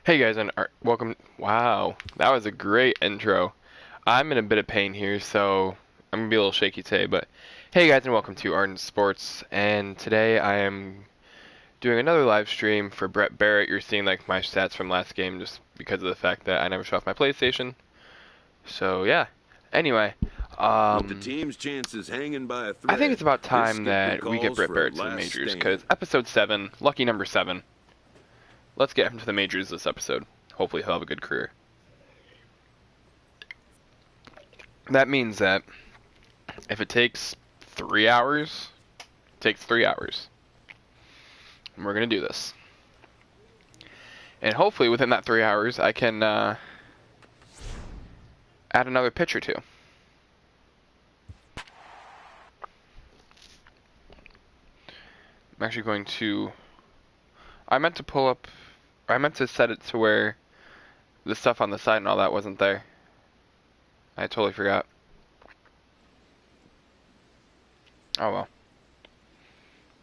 Hey guys, and welcome. Wow, that was a great intro. I'm in a bit of pain here, so I'm gonna be a little shaky today. But hey guys, and welcome to Ardent Sports. And today I am doing another live stream for Brett Barrett. You're seeing like my stats from last game just because of the fact that I never shut off my PlayStation. So yeah. Anyway, With the team's chances hanging by a I think thread, it's about this time skipper that we get calls Brett for a Barrett to the last majors, stand. because episode 7, lucky number 7. Let's get him to the majors this episode. Hopefully he'll have a good career. That means that if it takes 3 hours, it takes 3 hours. And we're going to do this. And hopefully within that 3 hours, I can add another pitch or two. I'm actually going to... I meant to set it to where the stuff on the side and all that wasn't there. I totally forgot. Oh well.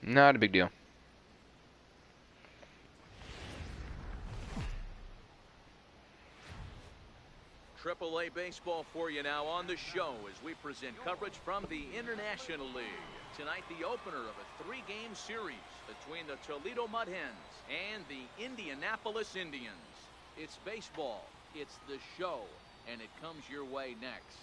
Not a big deal. AAA baseball for you now on the show as we present coverage from the International League. Tonight, the opener of a 3-game series between the Toledo Mud Hens and the Indianapolis Indians. It's baseball, it's the show, and it comes your way next.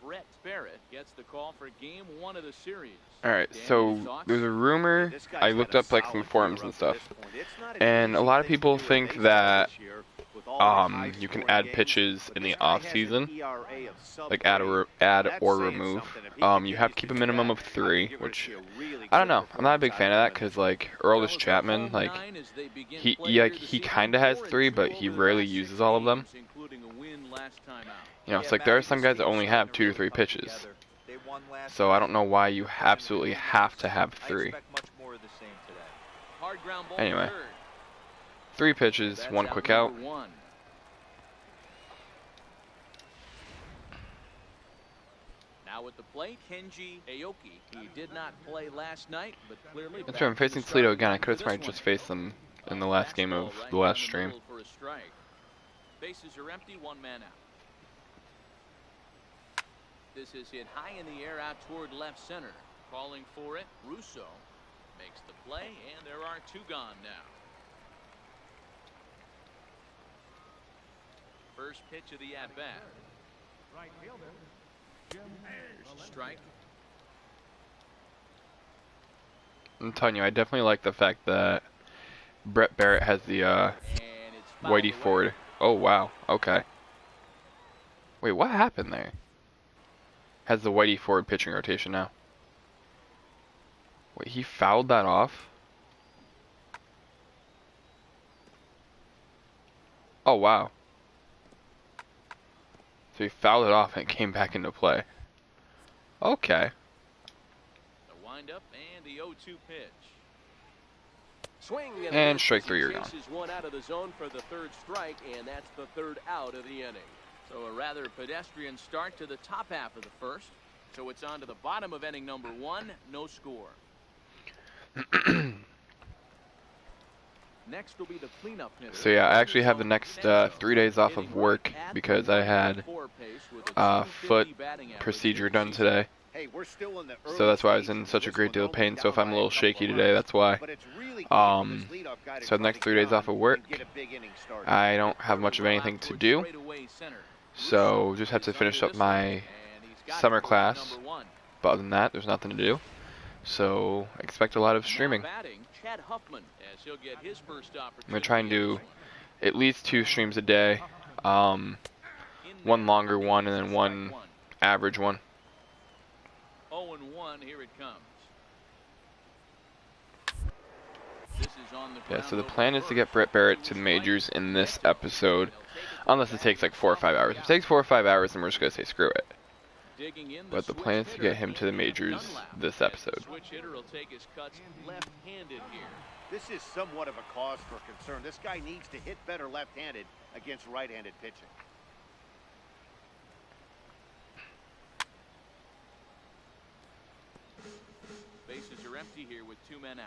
Brett Barrett gets the call for game 1 of the series. Alright, so there's a rumor, I looked up like some forums and stuff, and a lot of people think that you can add pitches in the off season, like add or remove. You have to keep a minimum of 3, which I don't know. I'm not a big fan of that because like Earlish Chapman, like he kind of has 3, but he rarely uses all of them. You know, it's like there are some guys that only have 2 to 3 pitches. So I don't know why you absolutely have to have 3. Anyway, 3 pitches, 1 quick out. Now at the plate, Kenji Aoki. He did not play last night, but clearly. That's right, I'm facing Toledo again. I could have sworn I just faced them in the last game of the last stream. Bases are empty, 1 man out. This is hit high in the air out toward left center. Calling for it, Russo makes the play, and there are 2 gone now. First pitch of the at-bat. Right fielder. There's a strike. I'm telling you, I definitely like the fact that Brett Barrett has the Whitey Ford. Oh wow, okay. Wait, what happened there? Has the Whitey Ford pitching rotation now. Wait, he fouled that off? Oh wow. So he fouled it off and it came back into play. Okay. The windup and the 0-2 pitch. Swing and strike 3, you're gone. One out of the zone for the 3rd strike, and that's the 3rd out of the inning. So a rather pedestrian start to the top half of the 1st. So it's on to the bottom of inning number 1, no score. Next will be the cleanup hitter. So yeah, I actually have the next 3 days off of work because I had foot procedure done today. So that's why I was in such a great deal of pain. So if I'm a little shaky today, that's why. So the next 3 days off of work, I don't have much of anything to do. So just have to finish up my summer class. But other than that, there's nothing to do. So expect a lot of streaming. I'm going to try and do at least 2 streams a day. 1 longer one and then 1 average one. 0-1, here it comes. Yeah, so the plan is to get Brett Barrett to the majors in this episode. Unless it takes like 4 or 5 hours. If it takes 4 or 5 hours, then we're just going to say screw it. But the plan is to get him to the majors this episode. This is somewhat of a cause for concern. This guy needs to hit better left-handed against right-handed pitching. bases are empty here with 2 men out.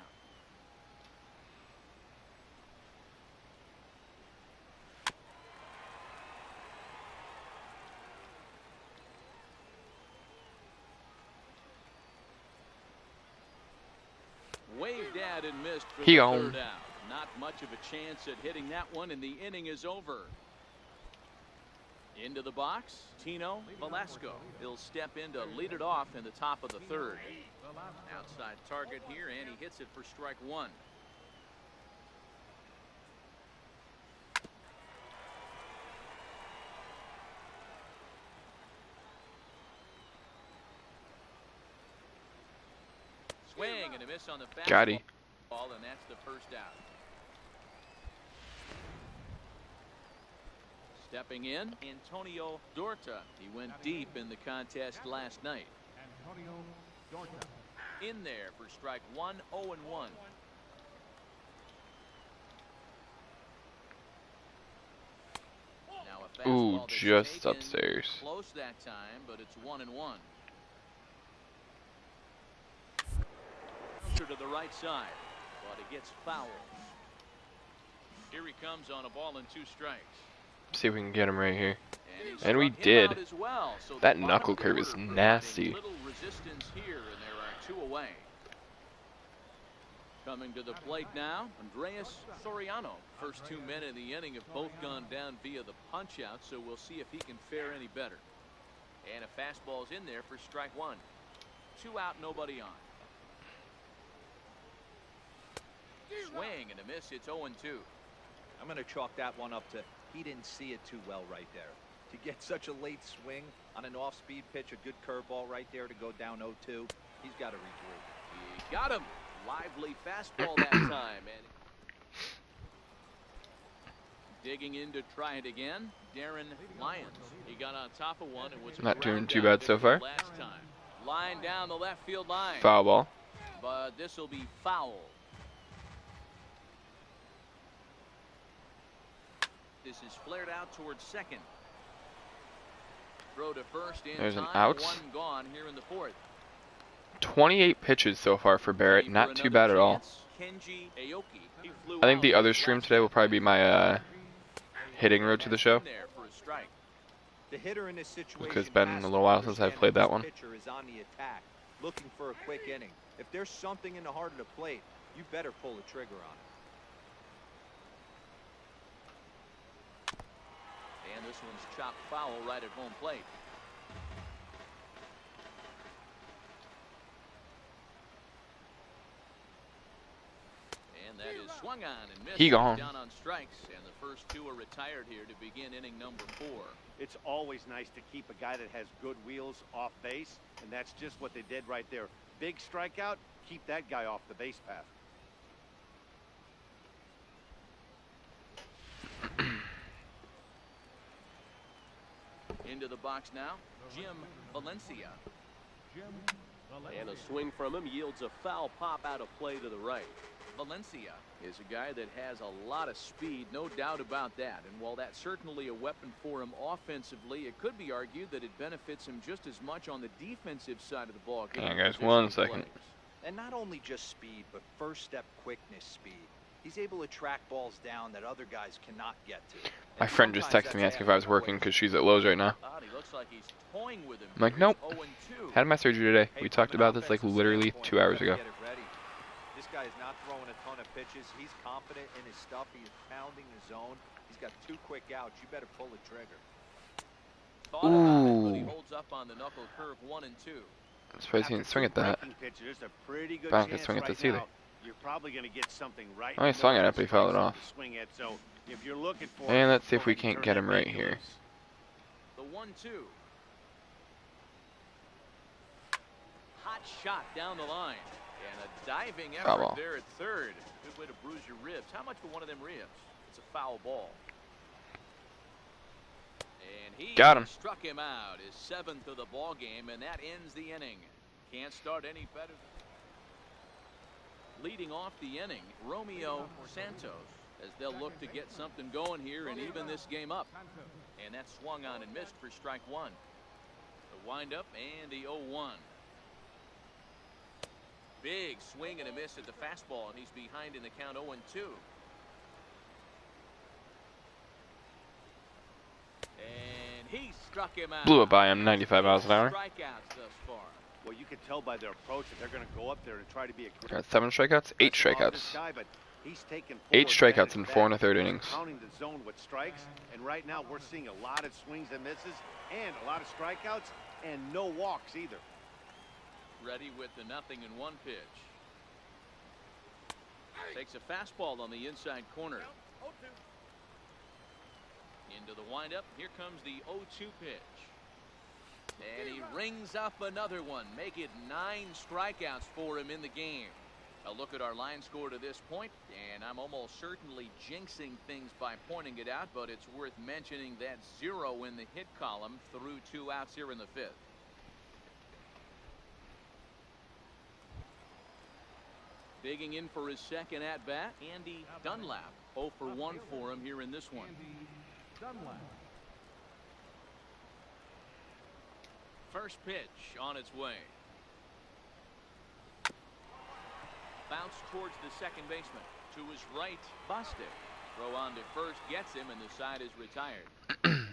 Waved at and missed for the third out. Not much of a chance at hitting that one, and the inning is over. Into the box, Tino Velasco. He'll step in to lead it off in the top of the third. Outside target here, and he hits it for strike one. Swing and a miss on the fastball. Got it. And that's the first out. Stepping in, Antonio Dorta. He went deep in the contest last night. In there for strike one, 0-1. Now a fastball that's just taken upstairs. Close that time, but it's 1-1. To the right side, but it gets fouled. Here he comes on a ball and 2 strikes. See if we can get him right here. And we did. Well. So That knuckle curve is nasty. Little resistance here, and there are 2 away. Coming to the plate now, Andreas Soriano. First 2 men in the inning have both gone down via the punch out, so we'll see if he can fare any better. And a fastball's in there for strike 1. 2 out, nobody on. Swing and a miss. It's 0-2. I'm going to chalk that one up to he didn't see it too well right there. To get such a late swing on an off-speed pitch, a good curveball right there to go down 0-2, he's got to regroup. He got him. Lively fastball that time. And digging in to try it again, Darren Lyons. He got on top of one and was not doing too bad so far. Last time. Line down the left field line. Foul ball. But this will be foul. This is flared out towards second. Throw to first in There's an time. out. 1 gone here in the 4th. 28 pitches so far for Barrett. Not too bad at all. Kenji Aoki. He flew I think out the other last stream today will probably be my hitting road to the show. there for a strike. The hitter in this situation Because it's been a little while since I've played that one. Pitcher is on the attack, looking for a quick inning. If there's something in the heart of the plate, you better pull the trigger on it. And this one's chopped foul right at home plate. And that is swung on and missed. He gone. Down on strikes, and the first 2 are retired here to begin inning number 4. It's always nice to keep a guy that has good wheels off base, and that's just what they did right there. Big strikeout, keep that guy off the base path. Into the box now, Jim Valencia. And a swing from him yields a foul pop out of play to the right. Valencia is a guy that has a lot of speed, no doubt about that. And while that's certainly a weapon for him offensively, it could be argued that it benefits him just as much on the defensive side of the ball game. Hang on, guys, 1 second. And not only just speed, but first step quickness speed. He's able to track balls down that other guys cannot get to. My friend just texted me asking if I was working because she's at Lowe's right now. He looks like he's toying with him. I'm like, nope. 0-2. Had my surgery today. We talked about this like literally 2 hours ago. This guy is not throwing a ton of pitches. He's confident in his stuff. He's pounding the zone. He's got 2 quick outs. You better pull the trigger. Thought about it, but he holds up on the knuckle curve 1 and 2. I'm surprised he didn't swing at that. Back to swing at this either. You're probably going to get something right. Oh, he swung at it, but he fouled it off. So if you're looking for And let's see if we can't get him right here. The 1-2. Hot shot down the line. And a diving Foul effort ball. there at third. Good way to bruise your ribs. How much for one of them ribs? It's a foul ball. And he Got him. struck him out. His 7th of the ball game, and that ends the inning. Can't start any better. Leading off the inning, Romeo Santos, as they'll look to get something going here and even this game up. And that swung on and missed for strike 1. The windup and the 0-1. Big swing and a miss at the fastball, and he's behind in the count 0-2. And he struck him out. Blew it by him, 95 miles an hour. Strikeouts thus far. Well, you can tell by their approach that they're going to go up there and try to be a Got 7 strikeouts, 8 strikeouts. guy, but he's taken 8 strikeouts in advantage 4 of and a third that. innings. Counting the zone with strikes, and right now we're seeing a lot of swings and misses, and a lot of strikeouts, and no walks either. Ready with the 0-1 pitch. Takes a fastball on the inside corner. Into the windup. Here comes the 0-2 pitch. And he rings up another one. Make it 9 strikeouts for him in the game. A look at our line score to this point, and I'm almost certainly jinxing things by pointing it out, but it's worth mentioning that 0 in the hit column through 2 outs here in the 5th. Digging in for his second at-bat, Andy Dunlap. 0 for 1 for him here in this one. First pitch on its way. Bounce towards the second baseman. To his right, busted. Throw on to first gets him, and the side is retired.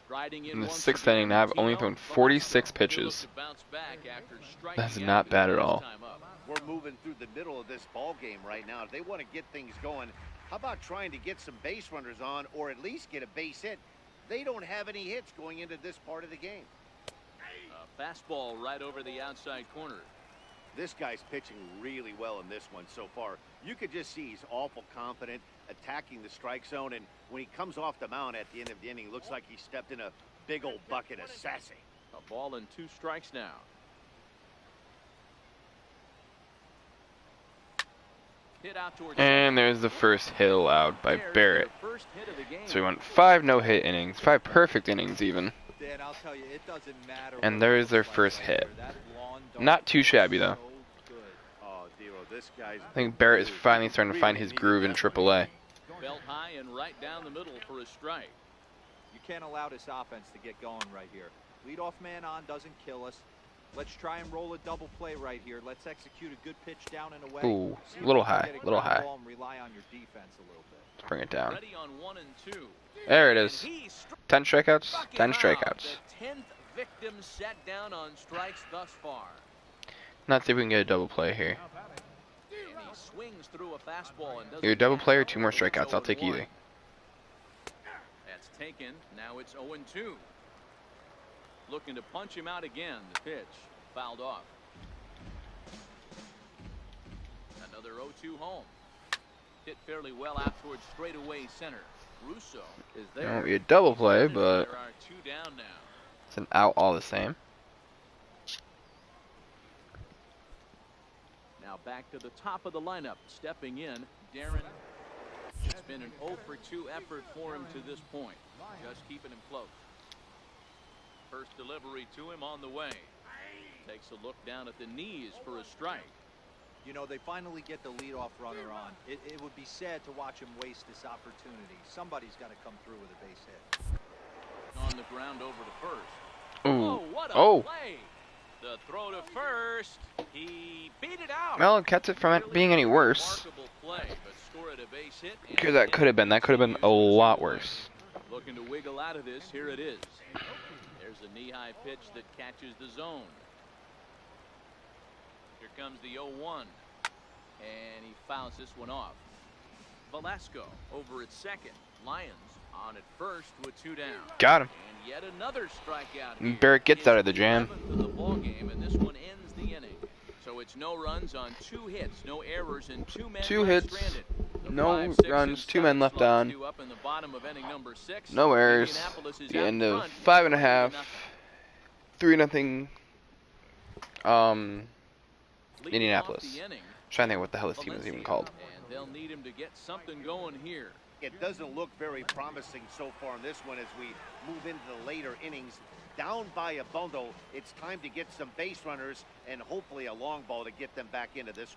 Striding In the once 6th again, inning, I've only thrown 46 Velasco. pitches. He'll look to bounce back after striking That's out not the bad at first all. time up. We're moving through the middle of this ball game right now. If they want to get things going, how about trying to get some base runners on, or at least get a base hit? They don't have any hits going into this part of the game. A fastball right over the outside corner. This guy's pitching really well in this one so far. You could just see he's awful confident, attacking the strike zone, and when he comes off the mound at the end of the inning, looks like he stepped in a big old bucket of sassy. A ball and 2 strikes now. Hit out towards And there's the first hit allowed by There's Barrett. their first hit of the game. So we went 5 no-hit innings, 5 perfect innings even. Dan, I'll tell you, it doesn't matter. And what there it is their looks like first right hit. there. That lawn dart Not too is shabby though. so good. Oh, Dero, this guy's... I think Barrett is finally starting to find his groove in AAA. Belt high and right down the middle for a strike. You can't allow this offense to get going right here. Leadoff man on doesn't kill us. Let's try and roll a double play right here. Let's execute a good pitch down and away. Ooh, See if little we can high, get a little ground high. ball and rely on your defense a little bit. Let's bring it down. Ready on 1 and 2. There it is. 10 strikeouts, Struck 10 him out. strikeouts. The 10th victim set down on strikes thus far. Let's see if we can get a double play here. And he swings through a fastball and doesn't Either double get play or it. 2 more strikeouts. I'll take either. That's taken. Now it's 0 and 2. Looking to punch him out again. The pitch fouled off. Another 0-2 home. Hit fairly well out towards straightaway center. Russo is It there. won't be a double play, but There are 2 down now. it's an out all the same. Now back to the top of the lineup. Stepping in, Darren. It's been an 0 for 2 effort for him to this point. Just keeping him close. First delivery to him on the way. Takes a look down at the knees for a strike. You know, they finally get the leadoff runner on. It would be sad to watch him waste this opportunity. Somebody's got to come through with a base hit. On the ground over to first. Ooh. Oh, what a Oh. play. The throw to first. He beat it out. Well, it kept it from it being any worse. Remarkable play, but scored a base hit. and Because that could have been a lot worse. Looking to wiggle out of this. Here it is. There's a knee-high pitch that catches the zone. Here comes the 0-1. And he fouls this one off. Velasco over at second. Lions on at first with 2 down. Got him. And yet another strikeout. And here. Barrett gets His out of the jam. 11th of the ball game, and this one ends the inning. So it's no runs on 2 hits, no errors, and 2 men 2 left hits, stranded. The no 5, 6, runs, and 2 men 7 left slots on. due up in the bottom of inning number 6. No errors. Indianapolis is The out end of front, 5 and a 3-0. half. 3-0. Leading Indianapolis. off the inning, Trying to think what the hell this team is even called. and they'll need him to get something going here. It doesn't look very promising so far in this one as we move into the later innings. Down by a bundle, it's time to get some base runners and hopefully a long ball to get them back into this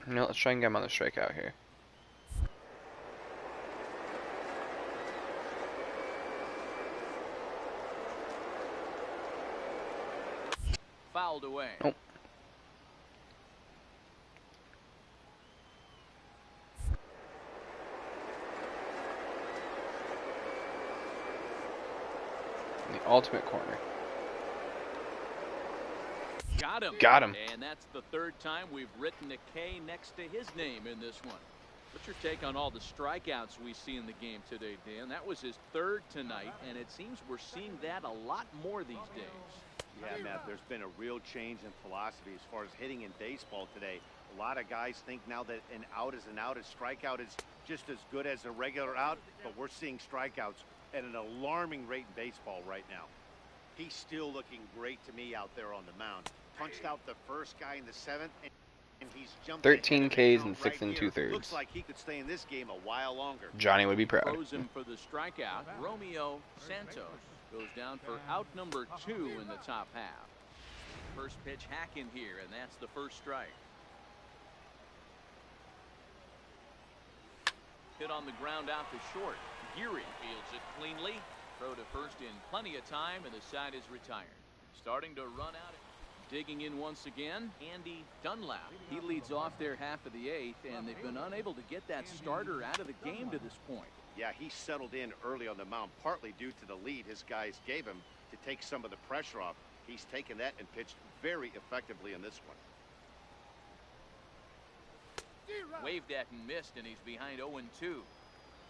one. No, let's try and get him on the strikeout here. fouled away. Oh. The ultimate corner. Got him. Got him. And that's the third time we've written a K next to his name in this one. What's your take on all the strikeouts we see in the game today, Dan? That was his third tonight, and it seems we're seeing that a lot more these days. Yeah, Matt, there's been a real change in philosophy as far as hitting in baseball today. A lot of guys think now that an out is an out, a strikeout is just as good as a regular out, but we're seeing strikeouts at an alarming rate in baseball right now. He's still looking great to me out there on the mound. Punched out the first guy in the seventh, and he's jumped 13 ahead Ks of the and count 6 right here. 2/3. Looks like he could stay in this game a while longer. Johnny would be proud. Throws him for the strikeout. Romeo Santos goes down for out number 2 in the top half. First pitch hack in here, and that's the first strike. Hit on the ground out to short. Geary fields it cleanly. Throw to first in plenty of time, and the side is retired. Starting to run out. Digging in once again, Andy Dunlap. He leads off their half of the 8th, and they've been unable to get that starter out of the game to this point. Yeah, he settled in early on the mound, partly due to the lead his guys gave him to take some of the pressure off. He's taken that and pitched very effectively in this one. Waved at and missed, and he's behind 0-2.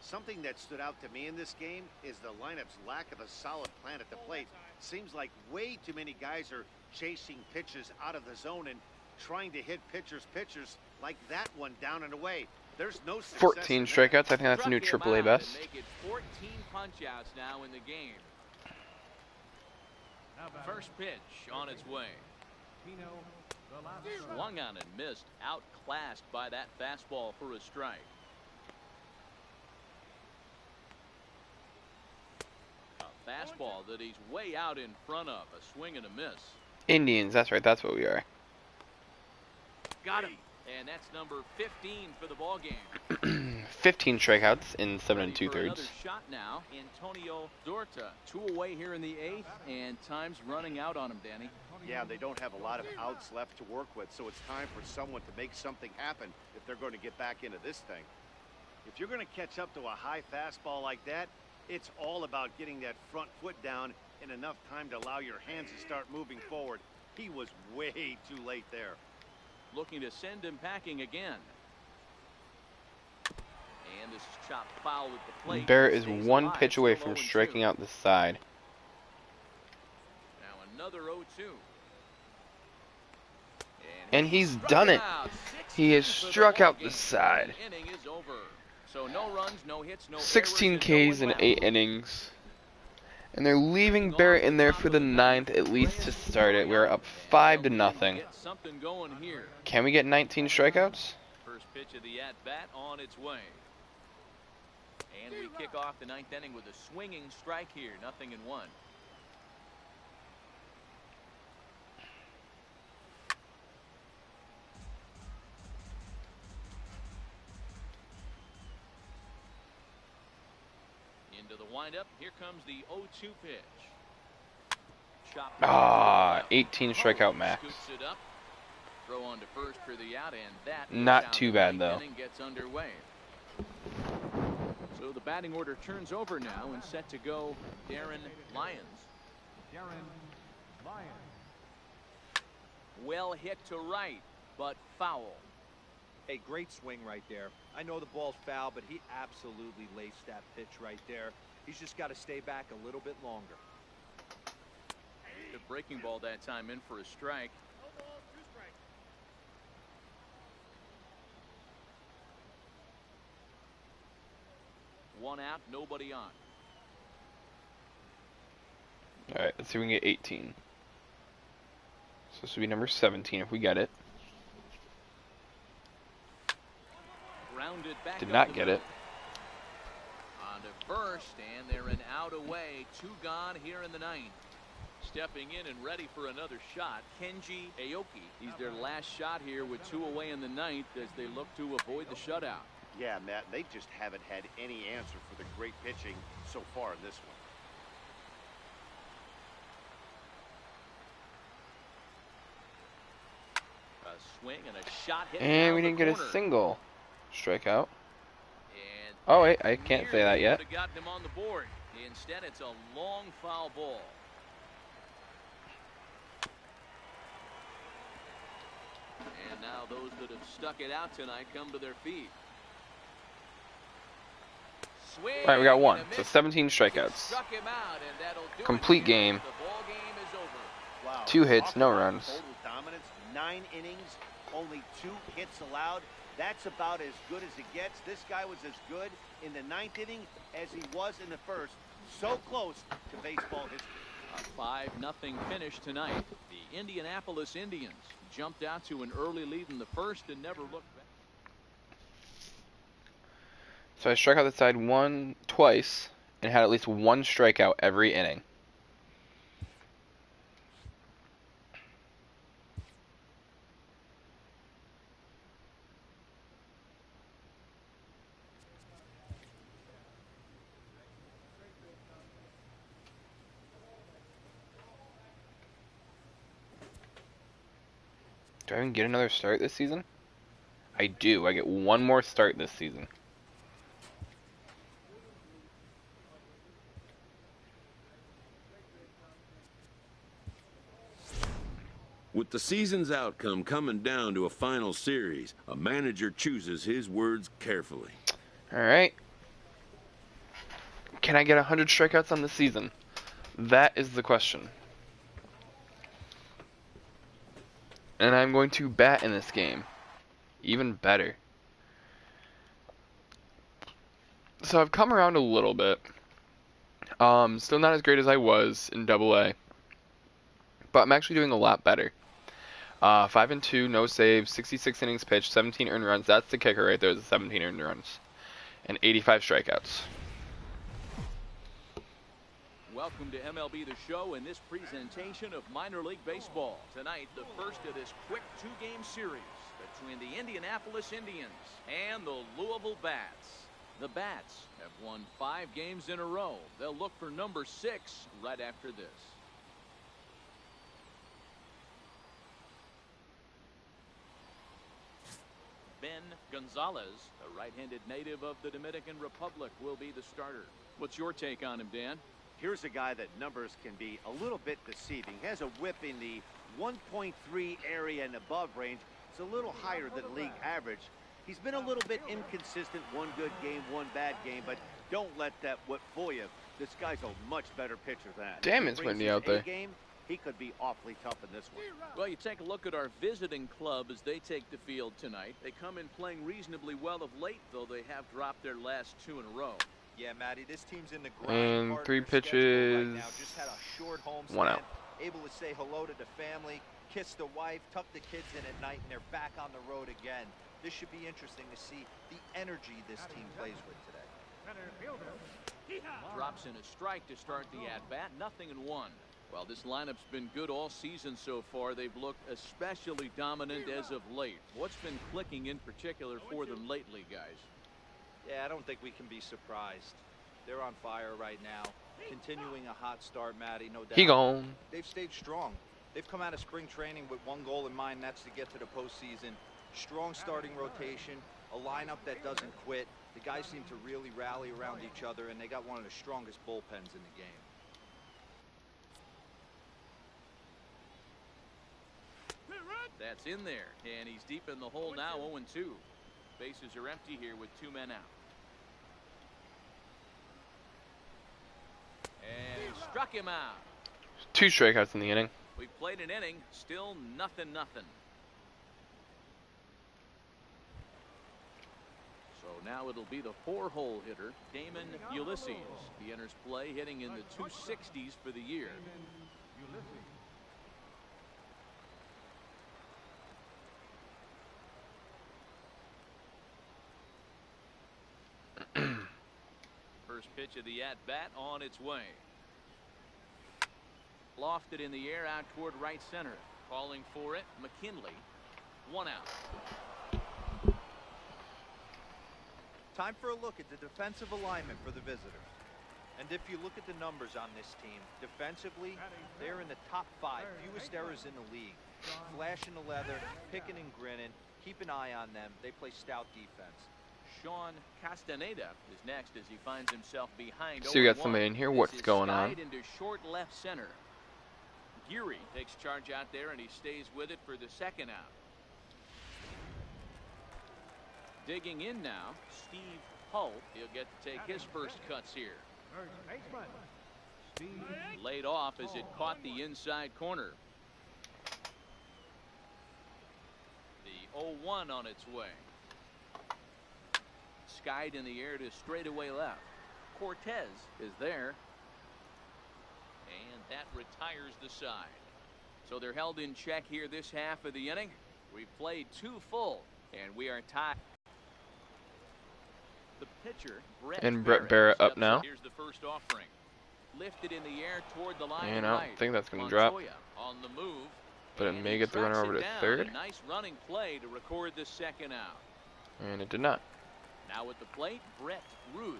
Something that stood out to me in this game is the lineup's lack of a solid plan at the plate. Seems like way too many guys are chasing pitches out of the zone and trying to hit pitchers like that one down and away. There's no success 14 strikeouts. I think that's a new Struck him AAA out best. and make it 14 punch-outs now in the game. First pitch on its way. Swung on and missed. Outclassed by that fastball for a strike. A fastball that he's way out in front of. A swing and a miss. Indians, that's right, that's what we are. Got him. And that's number 15 for the ball game. 15 strikeouts in 7 Ready for 2/3. another shot now. Antonio Dorta. 2 away here in the 8th, and time's running out on him, Danny. Yeah, they don't have a lot of outs left to work with, so it's time for someone to make something happen if they're going to get back into this thing. If you're going to catch up to a high fastball like that, it's all about getting that front foot down in enough time to allow your hands to start moving forward. He was way too late there. Looking to send him packing again. And this is chopped foul at the plate. Barrett is Stays 1 alive, pitch away still from 0-2. striking out the side. Now another 0-2. And he's struck done him it. out. He has 16 for the struck ball out the game. side. The inning is over. So no runs, no hits, no 16 errors, and no Ks in one 8 left. innings. And they're leaving Barrett in there for the 9th at least to start it. We're up 5-0. Get something going here. Can we get 19 strikeouts? First pitch of the at-bat on its way. And we kick off the 9th inning with a swinging strike here. 0-1. Into the windup. Here comes the 0-2 pitch. Chopped 18 strikeout max. Scoops it up. Throw on to first for the out, and that Not is how too the bad, 9th though. inning gets underway. So the batting order turns over now and set to go Darren Lyons. Well hit to right, but foul. A great swing right there. I know the ball's foul, but he absolutely laced that pitch right there. He's just got to stay back a little bit longer. The breaking ball that time in for a strike. One out, nobody on. Alright, let's see if we can get 18. So this would be number 17 if we get it. Grounded back Did up not the get middle. it. On to first, and they're an out away. 2 gone here in the 9th. Stepping in and ready for another shot, Kenji Aoki. He's their last shot here with 2 away in the 9th as they look to avoid the shutout. Yeah, Matt, they just haven't had any answer for the great pitching so far in this one. swing and a shot hit And we down didn't the get a corner. single strikeout. And Oh wait, I can't say that nearly yet. would have gotten him on the board. Instead, it's a long foul ball. And now those that have stuck it out tonight come to their feet. Swing All right, we got one. and a So miss. 17 strikeouts. Struck him out, and that'll do it Complete here. game. The ball game is over. Wow. 2 hits, Talk no about runs. Total dominance, 9 innings, only 2 hits allowed. That's about as good as it gets. This guy was as good in the 9th inning as he was in the 1st. So close to baseball history. A 5-0 finish tonight. The Indianapolis Indians jumped out to an early lead in the 1st and never looked back. So I struck out the side twice and had at least 1 strikeout every inning. Do I even get another start this season? I do. I get 1 more start this season. With the season's outcome coming down to a final series, a manager chooses his words carefully. Alright. Can I get 100 strikeouts on the season? That is the question. And I'm going to bat in this game. Even better. So I've come around a little bit. Still not as great as I was in AA. But I'm actually doing a lot better. 5-2, no saves, 66 innings pitched, 17 earned runs. That's the kicker right there, the 17 earned runs. And 85 strikeouts. Welcome to MLB The Show and this presentation of minor league baseball. Tonight, the first of this quick 2-game series between the Indianapolis Indians and the Louisville Bats. The Bats have won 5 games in a row. They'll look for number 6 right after this. Ben Gonzalez, a right-handed native of the Dominican Republic, will be the starter. What's your take on him, Dan? Here's a guy that numbers can be a little bit deceiving. Has a whip in the 1.3 area and above range. It's a little higher than league average. He's been a little bit inconsistent. 1 good game, 1 bad game, but don't let that whip fool you. This guy's a much better pitcher than that. Damn, it's windy out there. Game, he could be awfully tough in this one. Well, you take a look at our visiting club as they take the field tonight. They come in playing reasonably well of late, though they have dropped their last 2 in a row. Yeah, Matty, this team's in the And grind 3 part of their schedule right pitches. now. Just had a short homestand, 1 out. able to say hello to the family, kiss the wife, tuck the kids in at night, and they're back on the road again. This should be interesting to see the energy this team plays with today. Drops in a strike to start the at-bat. 0-1. Well, this lineup's been good all season so far. They've looked especially dominant as of late. What's been clicking in particular for them lately, guys? Yeah, I don't think we can be surprised. They're on fire right now. Continuing a hot start, Matty, no doubt. He gone. They've stayed strong. They've come out of spring training with 1 goal in mind, and that's to get to the postseason. Strong starting rotation, a lineup that doesn't quit. The guys seem to really rally around each other, and they got one of the strongest bullpens in the game. That's in there, and he's deep in the hole now, 0-2. Bases are empty here with 2 men out. And he struck him out. 2 strikeouts in the inning. We've played an inning, still 0-0. So now it'll be the 4-hole hitter, Damon Ulysses. He enters play hitting in the 260s for the year. First pitch of the at-bat on its way. Lofted in the air out toward right center. Calling for it, McKinley. 1 out. Time for a look at the defensive alignment for the visitors. And if you look at the numbers on this team, defensively, they're in the top 5, fewest errors in the league. Flashing the leather, picking and grinning, keep an eye on them. They play stout defense. Sean Castaneda is next as he finds himself behind. So you got somebody in here. What's going on? Into short left center. Geary takes charge out there and he stays with it for the second out. Digging in now, Steve Hull. He'll get to take his first cuts here. Laid off as it caught the inside corner. The 0-1 on its way. Skied in the air to straightaway left. Cortez is there. And that retires the side. So they're held in check here this half of the inning. We've played 2 full, and we are tied. The pitcher, Brett Barrett up now. Here's the first offering. Lifted in the air toward the line. And I don't think that's going to drop. On the move. But it may get the runner over to third. A nice running play to record the second out. And it did not. Now at the plate, Brett Ruth.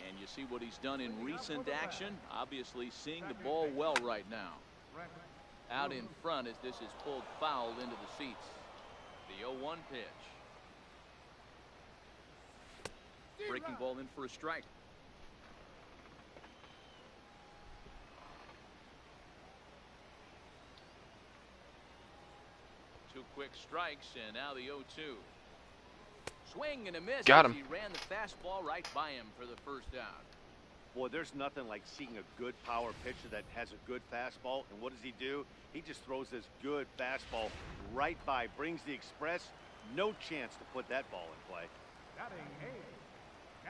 And you see what he's done in recent action. Obviously seeing the ball well right now. Out in front as this is pulled foul into the seats. The 0-1 pitch. Breaking ball in for a strike. Two quick strikes and now the 0-2. Swing and a miss. Got him. He ran the fastball right by him for the first out. Boy, there's nothing like seeing a good power pitcher that has a good fastball. And what does he do? He just throws this good fastball right by, brings the express. No chance to put that ball in play.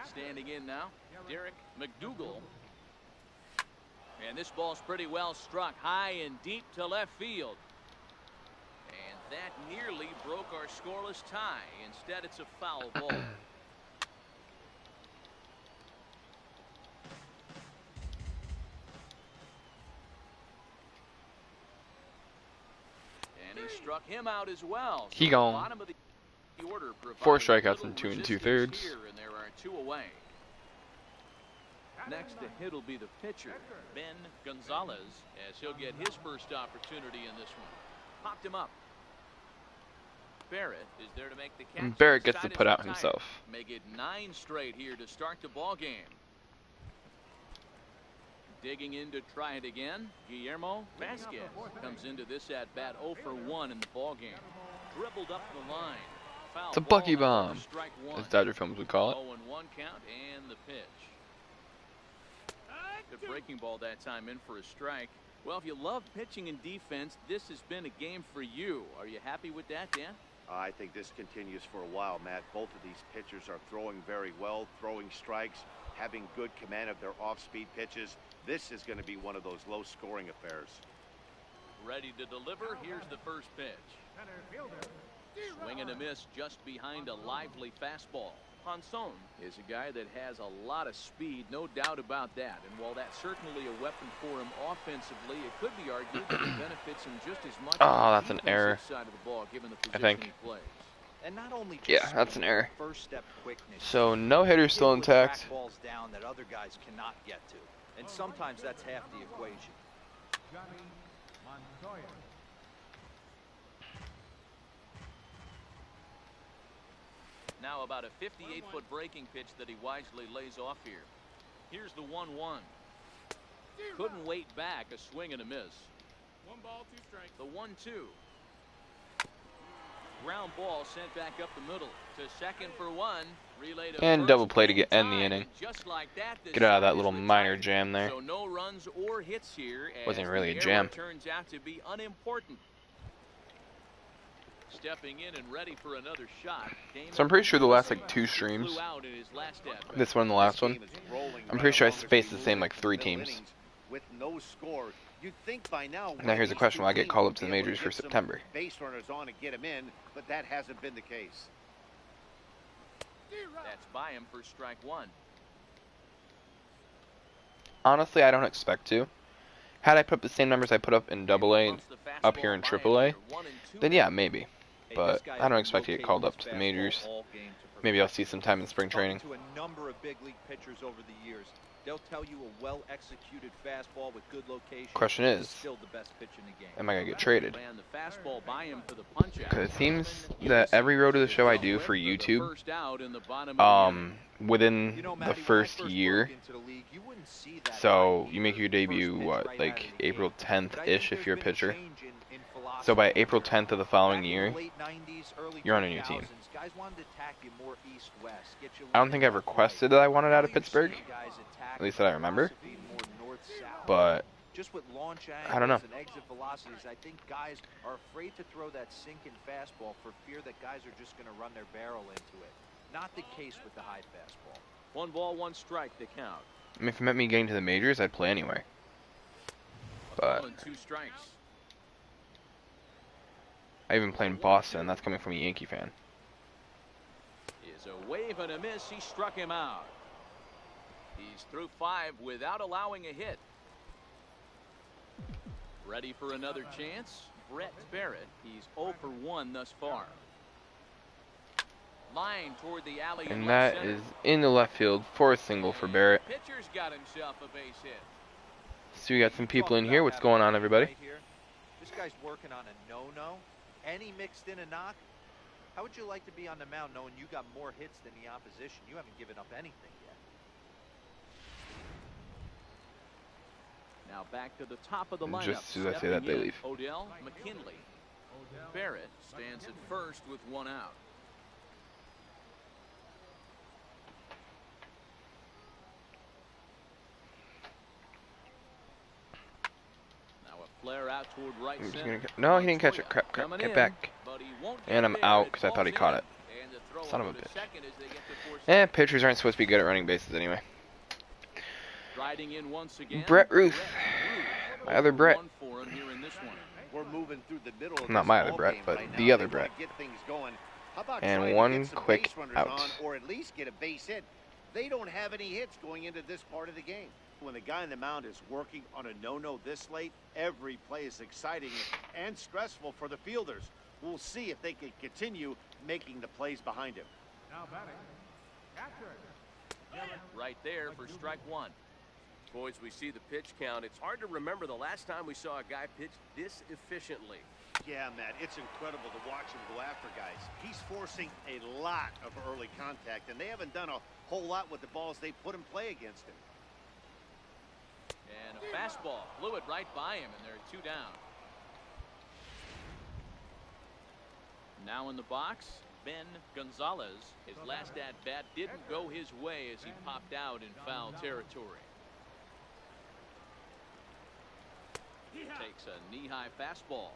Standing in now, Derek McDougal. And this ball's pretty well struck high and deep to left field. And that nearly broke our scoreless tie. Instead, it's a foul ball. And he struck him out as well. He gone. 4 strikeouts in 2 2/3. And there are 2 away. Next to hit will be the pitcher, Ben Gonzalez, as he'll get his first opportunity in this one. Popped him up. Barrett is there to make the catch. And Barrett gets to put out himself. Make it 9 straight here to start the ball game. Digging in to try it again. Guillermo Vasquez comes into this at bat 0 for 1 in the ball game. Dribbled up the line. Foul It's a Bucky ball, bomb, strike one. as Dodger Films would call it. 0-1 count and the pitch. Good breaking ball that time in for a strike. Well, if you love pitching and defense, this has been a game for you. Are you happy with that, Dan? I think this continues for a while, Matt. Both of these pitchers are throwing very well, throwing strikes, having good command of their off-speed pitches. This is going to be one of those low-scoring affairs. Ready to deliver. Here's the first pitch. Swing and a miss just behind a lively fastball. Ponson is a guy that has a lot of speed, no doubt about that. And while that's certainly a weapon for him offensively, it could be argued that it benefits him just as much. Oh, that's an error. Side of the ball, given the I think. he plays. And not only Yeah, that's an error. First step quickness. So no hitter still intact. Balls down that other guys cannot get to, and sometimes that's half the equation. Now about a 58-foot breaking pitch that he wisely lays off here. Here's the 1-1. Couldn't wait back. A swing and a miss. 1 ball, 2 strikes. The 1-2. Ground ball sent back up the middle to second for 1. Relay to And first, double play to game get end the time. inning. Just like that, Get out of that this little is minor retired. jam there. So no runs or hits here. As Wasn't really the a jam. error turns out to be unimportant. Stepping in and ready for another shot. So I'm pretty sure the last like 2 streams, Flew out in his last at-bat. this one and the last one, I'm pretty sure I spaced the same like 3 teams. With no score, you'd think by now. Now here's a question: will I get called up to the majors for September? Base runners on and get him in, but that hasn't been the case. That's by him for strike 1. Honestly, I don't expect to. Had I put up the same numbers I put up in AA, up here in AAA, then yeah, maybe. But I don't expect to get called up to the majors. Maybe I'll see some time in spring training. To a number of big league pitchers over the years, they'll tell you a well-executed fastball with good location. Question is, still the best pitch in the game. am I gonna get traded? Ran the fastball by him for the punch out. Because it seems that every road to the show I do for YouTube, First out in the bottom of the inning. within the first year, so you make your debut, what, like April 10th-ish if you're a pitcher. So by April 10th of the following year, you're on a new team. I don't think I've requested that I wanted out of Pittsburgh, at least that I remember, but just with launch I don't know. and exit velocities, I think guys are afraid to throw that sinking fastball for fear that guys are just going to run their barrel into it. Not the case with the high fastball. 1 ball, 1 strike to count. I mean, if it meant me getting to the majors, I'd play anyway. But 2 strikes. I even played in Boston. That's coming from a Yankee fan. Is a wave and a miss. He struck him out. He's through 5 without allowing a hit. Ready for another chance? Brett Barrett. He's 0 for 1 thus far. Line toward the alley. And that is in the left field for a single for Barrett. Pitcher's got himself a base hit. So we got some people in here. What's going on, everybody? This guy's working on a no-no, and he mixed in a knock. How would you like to be on the mound knowing you got more hits than the opposition? You haven't given up anything yet. Now back to the top of the lineup. Just as soon as I say that, they leave. Odell McKinley. Barrett stands at first with 1 out. Now a flare out toward right center. No, he didn't catch it. Crap, crap. Get back. And I'm out because I thought he caught it. Son of a bitch. Pitchers aren't supposed to be good at running bases anyway. Riding in once again. Brett Ruth. My other Brett. We're moving through the middle of Not my other Brett, but the other Brett. And 1 quick out. Or at least get a base hit. They don't have any hits going into this part of the game. When the guy on the mound is working on a no-no this late, every play is exciting and stressful for the fielders. We'll see if they can continue making the plays behind him. Now batting. Right there for strike 1. Boys, we see the pitch count. It's hard to remember the last time we saw a guy pitch this efficiently. Yeah, Matt, it's incredible to watch him go after guys. He's forcing a lot of early contact, and they haven't done a whole lot with the balls they put in play against him. And a fastball flew it right by him, and there are 2 down. Now in the box, Ben Gonzalez. His last at-bat didn't go his way as he popped out in foul territory. Takes a knee-high fastball.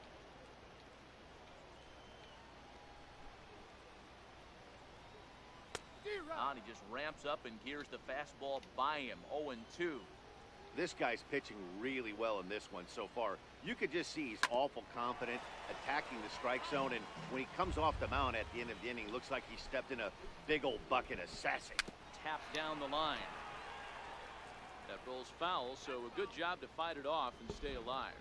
And he just ramps up and gears the fastball by him. 0-2. This guy's pitching really well in this one so far. You could just see he's awful confident, attacking the strike zone, and when he comes off the mound at the end of the inning, looks like he stepped in a big old bucket of sassy. Tapped down the line. That rolls foul, so a good job to fight it off and stay alive.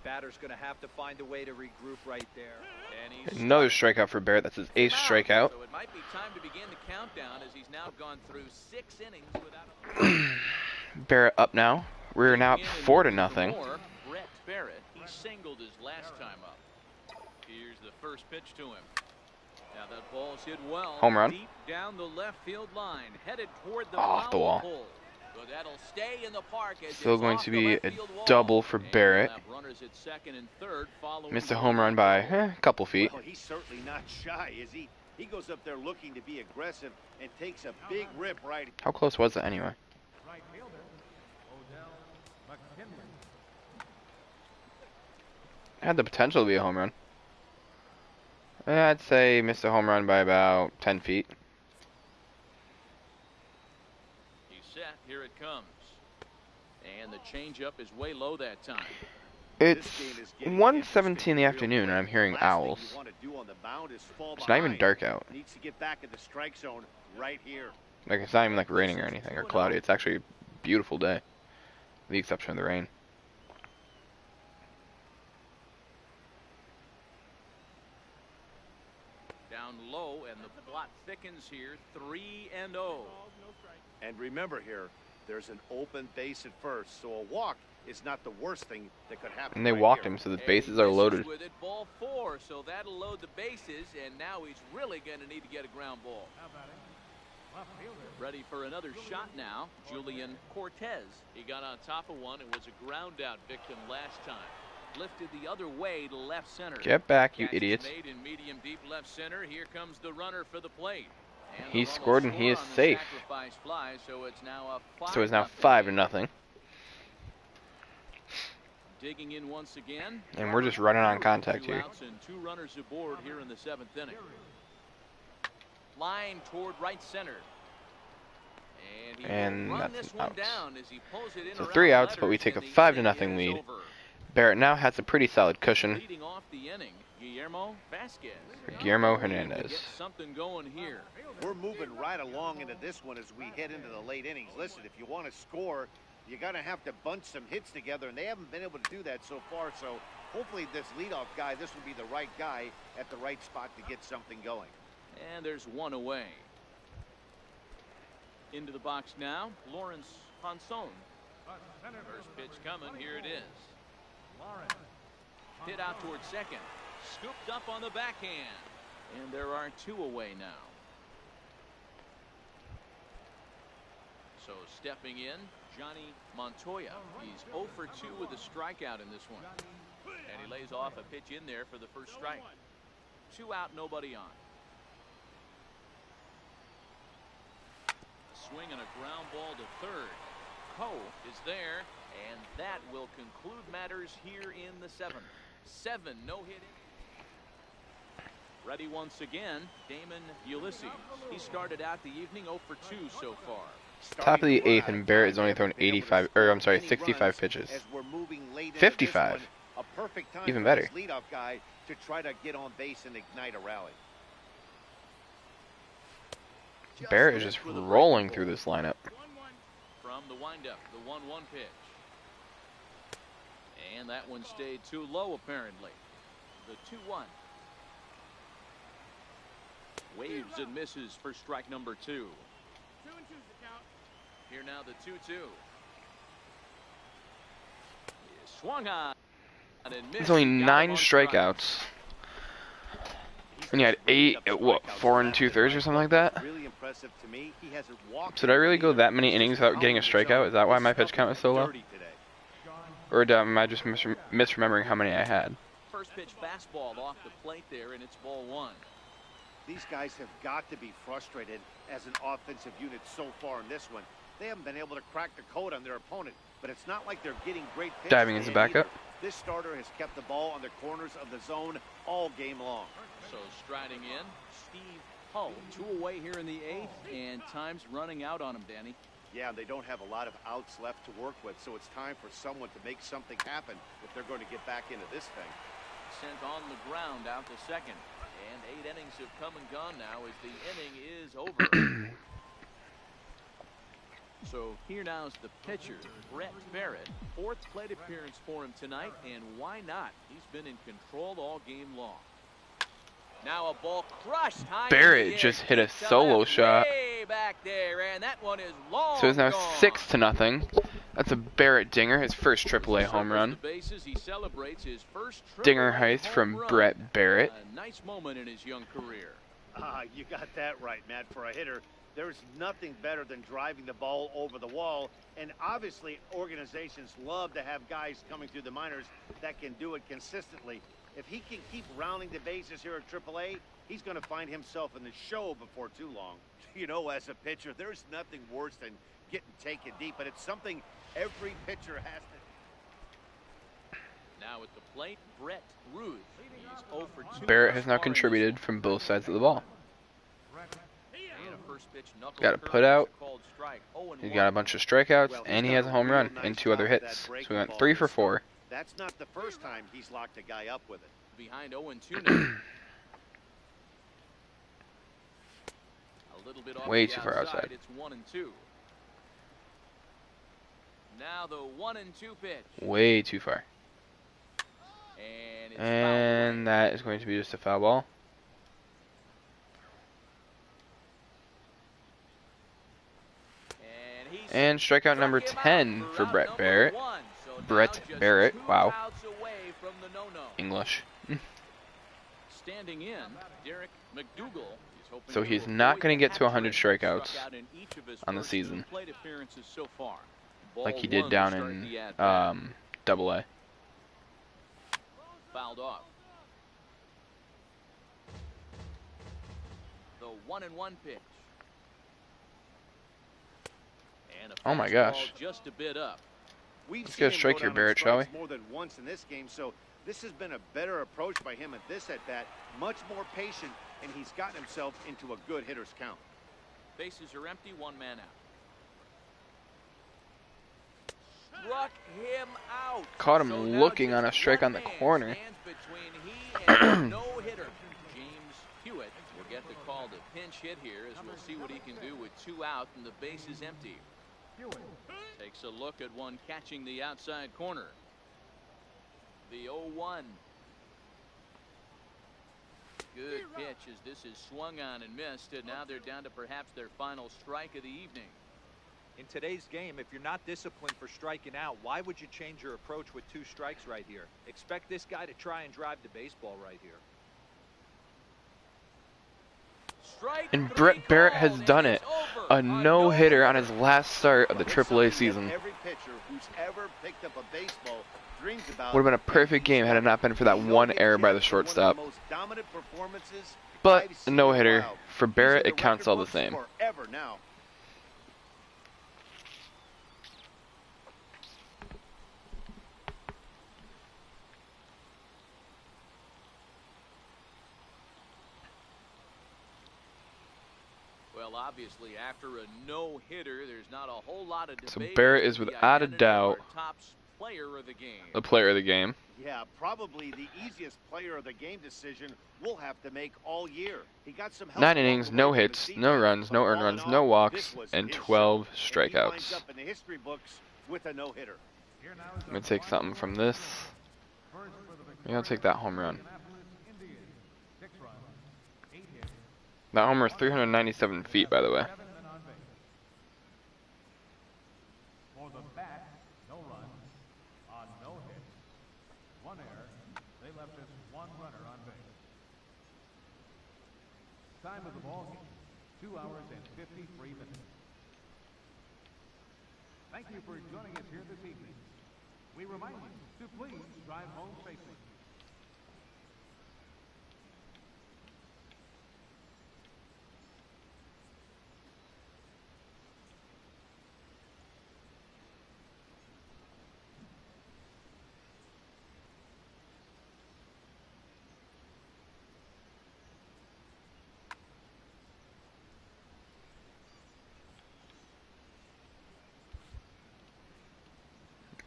Batter's going to have to find a way to regroup right there. And Another strikeout for Barrett. That's his 8th strikeout. So it might be time to begin the countdown as he's now gone through 6 innings without a Barrett up now. We're now up 4-0. Brett Barrett, he singled his last time up. Here's the first pitch to him. Now that ball's hit well. Home run. Deep down the left field line, headed toward the off the wall. pole. So that'll stay in the park as Still it's going off to the be left a field wall. double for And Barrett. we'll have runners at second and third following Missed a the home run by a couple feet. Well, he's certainly not shy, is he? He goes up there looking to be aggressive and takes a big rip right. How close was it anyway? Right fielder, Odell McKinley. Had the potential to be a home run. I'd say missed a home run by about 10 feet. He's set. Here it comes. And the changeup is way low that time. It's 1:17 in the afternoon and I'm hearing owls. It's not even dark out. Needs to get back in the strike zone right here. Like, it's not even like raining or anything or cloudy. It's actually a beautiful day. With the exception of the rain. Down low, and the plot thickens here. 3-0. And remember here, there's an open base at first, so a walk is not the worst thing that could happen. And they right walked here. him, so the bases are loaded. With it, ball 4, so that'll load the bases, and now he's really going to need to get a ground ball. Ready for another shot now, Julian Cortez. He got on top of one and was a ground out victim last time. Lifted the other way to left center. Get back, you Catch is idiots. made in medium deep left center. Here comes the runner for the plate. And He the run scored will and he is score on the safe. sacrifice fly, so it's now a So it's now 5-0 5-0. Digging in once again. And we're just running on contact 2 here. outs and 2 runners aboard here in the 7th inning. Line toward right center. And, he And will run that's this an one out. down as he pulls it in So around 3 outs, but we letters, take a and the 5-0 inning is lead. over. Barrett now has a pretty solid cushion. Leading off the inning, Guillermo Vasquez. Guillermo And Hernandez. get something going here. We're moving right along into this one as we head into the late innings. Listen, if you want to score, you're going to have to bunch some hits together, and they haven't been able to do that so far. So hopefully this leadoff guy, this will be the right guy at the right spot to get something going. And there's one away. Into the box now, Lawrence Ponson. First pitch coming, here it is. Hit out towards second. Scooped up on the backhand. And there are 2 away now. So stepping in, Johnny Montoya. He's 0 for 2 with a strikeout in this one. And he lays off a pitch in there for the first strike. 2 out, nobody on. Swing and a ground ball to third. Poe is there, and that will conclude matters here in the 7th. 7 no-hit. Ready once again, Damon Ulysses. He started out the evening 0 for 2 so far. Top of the 8th, and Barrett has only thrown 65 pitches. 55. Even better. Leadoff guy to try to get on base and ignite a rally. Barrett is just rolling through this lineup. From the windup, the 1-1 pitch. And that one stayed too low, apparently. The 2-1. Waves and misses for strike number 2. Here now the 2-2. Swung on and missed. There's only 9 strikeouts. And you had 8 at what, 4 2/3 or something like that? Really impressive to me. He hasn't walked. So did I really go that many innings without getting a strikeout? Is that why my pitch count is so low? Or am I just misremembering how many I had? First pitch fastball off the plate there, and it's ball 1. These guys have got to be frustrated as an offensive unit so far in this one. They haven't been able to crack the code on their opponent, but it's not like they're getting great pitches. Diving as a backup. This starter has kept the ball on the corners of the zone all game long. So striding in, Steve Hull. 2 away here in the 8th, and time's running out on him, Danny. Yeah, they don't have a lot of outs left to work with, so it's time for someone to make something happen if they're going to get back into this thing. Sent on the ground out to second. And 8 innings have come and gone now as the inning is over. So here now is the pitcher, Brett Barrett. 4th plate appearance for him tonight, and why not? He's been in control all game long. Now a ball crushed high. Barrett just hit a solo shot. Way back there, and that one is long So it's now gone. 6-0. That's a Barrett dinger, his first AAA home run. Bases, he celebrates his first Dinger AAA heist home from run. Brett Barrett. A nice moment in his young career. You got that right, Matt. For a hitter, there's nothing better than driving the ball over the wall. And obviously, organizations love to have guys coming through the minors that can do it consistently. If he can keep rounding the bases here at AAA, he's going to find himself in the show before too long. You know, as a pitcher, there's nothing worse than getting taken deep, but it's something every pitcher has to. Now at the plate, Brett Ruth. He's 0 for 2. Barrett has now contributed from both sides of the ball. And a first pitch knuckle Got a curve put out. called strike. 0-1. He's got a bunch of strikeouts, and he has a home run and 2 other hits. So we went 3 for 4. That's not the first time he's locked a guy up with it. Behind 0-2 now. A little bit off Way the too far outside. It's 1-2. Now the 1-2 pitch. Way too far. And it's And that is going to be just a foul ball. And strikeout number 10 for Brett Barrett. Brett Barrett, wow. English. Standing in, Derek McDougal. So he's not going to get to 100 strikeouts on the season, like he did down in Double A. Fouled off. The 1-1 pitch. And Oh my gosh. Just a bit up. Let's get a strike here, Barrett, shall we? More than once in this game, so this has been a better approach by him at this at bat. Much more patient, and he's gotten himself into a good hitter's count. Bases are empty, one man out. Struck him out. Caught him looking on a strike on the corner. No-hitter. James Hewitt will get the call to pinch hit here, as we'll see what he can do with 2 out and the base is empty. Takes a look at one catching the outside corner. The 0-1. Good pitch as this is swung on and missed, and now they're down to perhaps their final strike of the evening. In today's game, if you're not disciplined for striking out, why would you change your approach with 2 strikes right here? Expect this guy to try and drive the baseball right here. And Brett Barrett has done it. A no-hitter on his last start of the AAA season. Every pitcher who's ever picked up a baseball dreams about. Would have been a perfect game had it not been for that one error by the shortstop. But a no-hitter for Barrett, it counts all the same. Well, obviously, after a no-hitter, there's not a whole lot of debate. So Barrett is without a doubt the player of the game. Yeah, probably the easiest player of the game decision we'll have to make all year. He got some help. 9 innings, no hits, no runs, no earned runs, no walks, and 12 strikeouts. I'm going to take something from this. Maybe I'll take that home run. That homer is 397 feet, by the way. For the bat, no runs on no hits, 1 error. They left us 1 runner on base. Time of the ball game, 2 hours and 53 minutes. Thank you for joining us here this evening. We remind you to please drive home safely.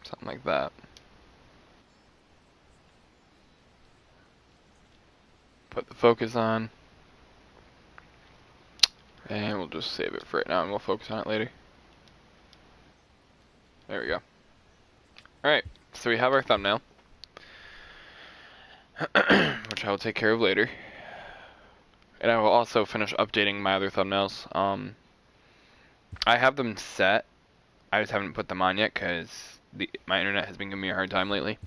Something like that. Put the focus on. And we'll just save it for right now and we'll focus on it later. There we go. Alright, so we have our thumbnail. Which I will take care of later. And I will also finish updating my other thumbnails. I have them set. I just haven't put them on yet because my internet has been giving me a hard time lately.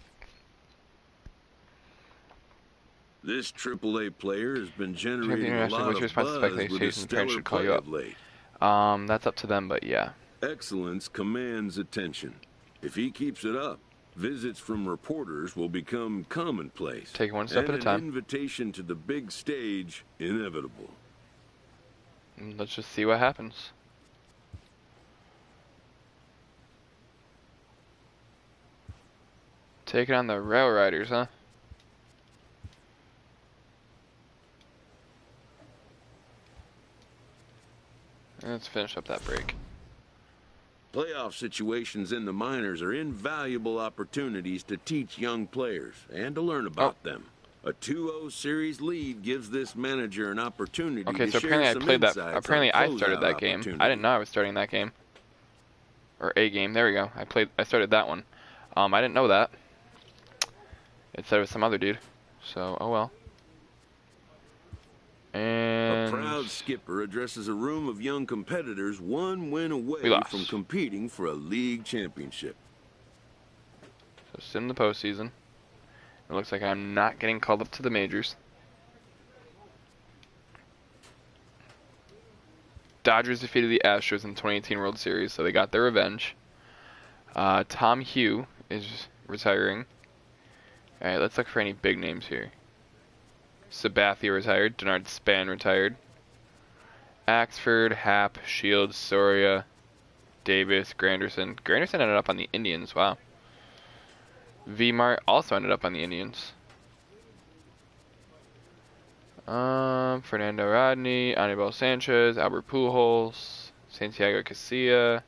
This AAA player has been generating a lot what's your of buzz with his stellar play of late. That's up to them, but yeah. Excellence commands attention. If he keeps it up, visits from reporters will become commonplace. Take it one step at a time. An invitation to the big stage inevitable. Let's just see what happens. Take it on the Rail Riders, huh? Let's finish up that break. Playoff situations in the minors are invaluable opportunities to teach young players and to learn about them. A 2-0 series lead gives this manager an opportunity to so share some insights. Apparently I started that game. I didn't know I was starting that game. Or a game. There we go. I started that one. I didn't know that. It said it was some other dude. So, oh well. And a proud Cubs skipper addresses a room of young competitors one win We away lost. from competing for a league championship. So still in the postseason. It looks like I'm not getting called up to the majors. Dodgers defeated the Astros in the 2018 World Series, so they got their revenge. Tom Hugh is retiring. Alright, let's look for any big names here. Sabathia retired. Denard Span retired. Axford, Happ, Shields, Soria, Davis, Granderson. Granderson ended up on the Indians. Wow. V-Mart also ended up on the Indians. Fernando Rodney, Anibal Sanchez, Albert Pujols, Santiago Casilla,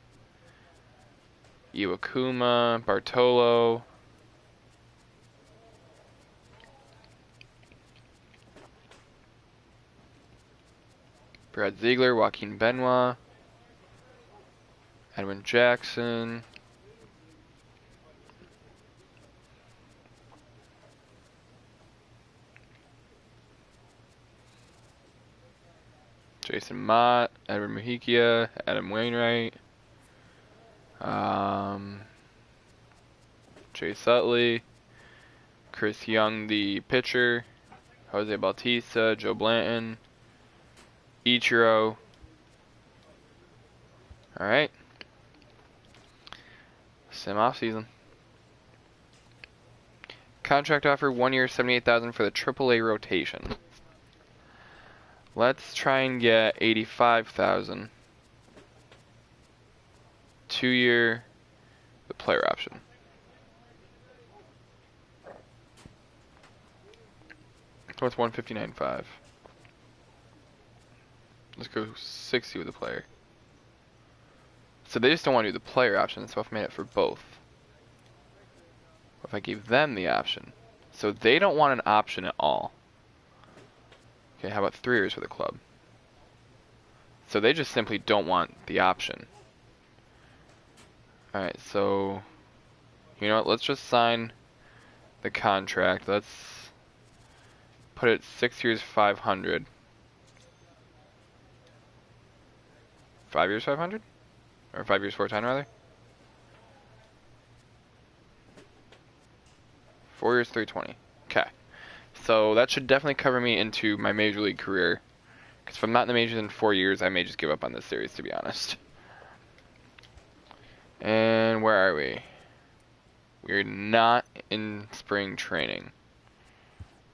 Iwakuma, Bartolo. Brad Ziegler, Joaquin Benoit, Edwin Jackson. Jason Mott, Edward Mujica, Adam Wainwright, Jay Sutley, Chris Young, the pitcher, Jose Bautista, Joe Blanton, Ichiro. Alright. Sim off season. Contract offer 1 year, $78,000 for the AAA rotation. Let's try and get $85,000. 2 year, the player option. What's 159.5? Let's go 60 with the player. So they just don't want to do the player option, so I've made it for both. What if I gave them the option? So they don't want an option at all. Okay, how about 3 years for the club? So they just simply don't want the option. Alright, so you know what, let's just sign the contract. Let's put it 6 years, 500. 5 years, 500? Or 5 years, 410 rather? 4 years, 320. Okay. So that should definitely cover me into my major league career. Because if I'm not in the majors in 4 years, I may just give up on this series, to be honest. And where are we? We're not in spring training.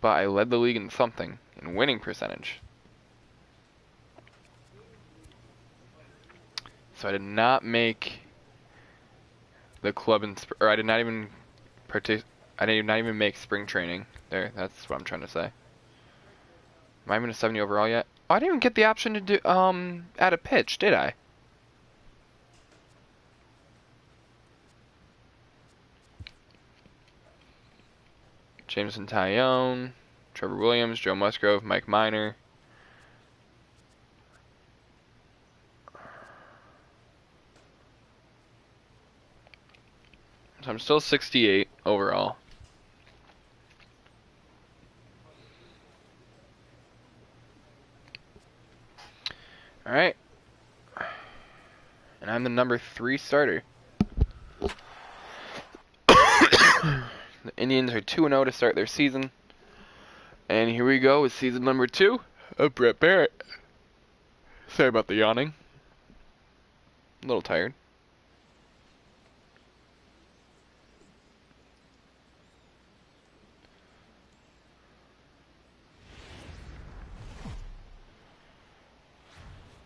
But I led the league in something, in winning percentage. So I did not make the club in, or I did not even I did not even make spring training. There, that's what I'm trying to say. Am I even a 70 overall yet? Oh, I didn't even get the option to do add a pitch, did I? Jameson Tyone, Trevor Williams, Joe Musgrove, Mike Minor. So I'm still 68 overall. Alright. And I'm the number 3 starter. The Indians are 2-0 to start their season. And here we go with season number 2 of Brett Barrett. Sorry about the yawning. A little tired.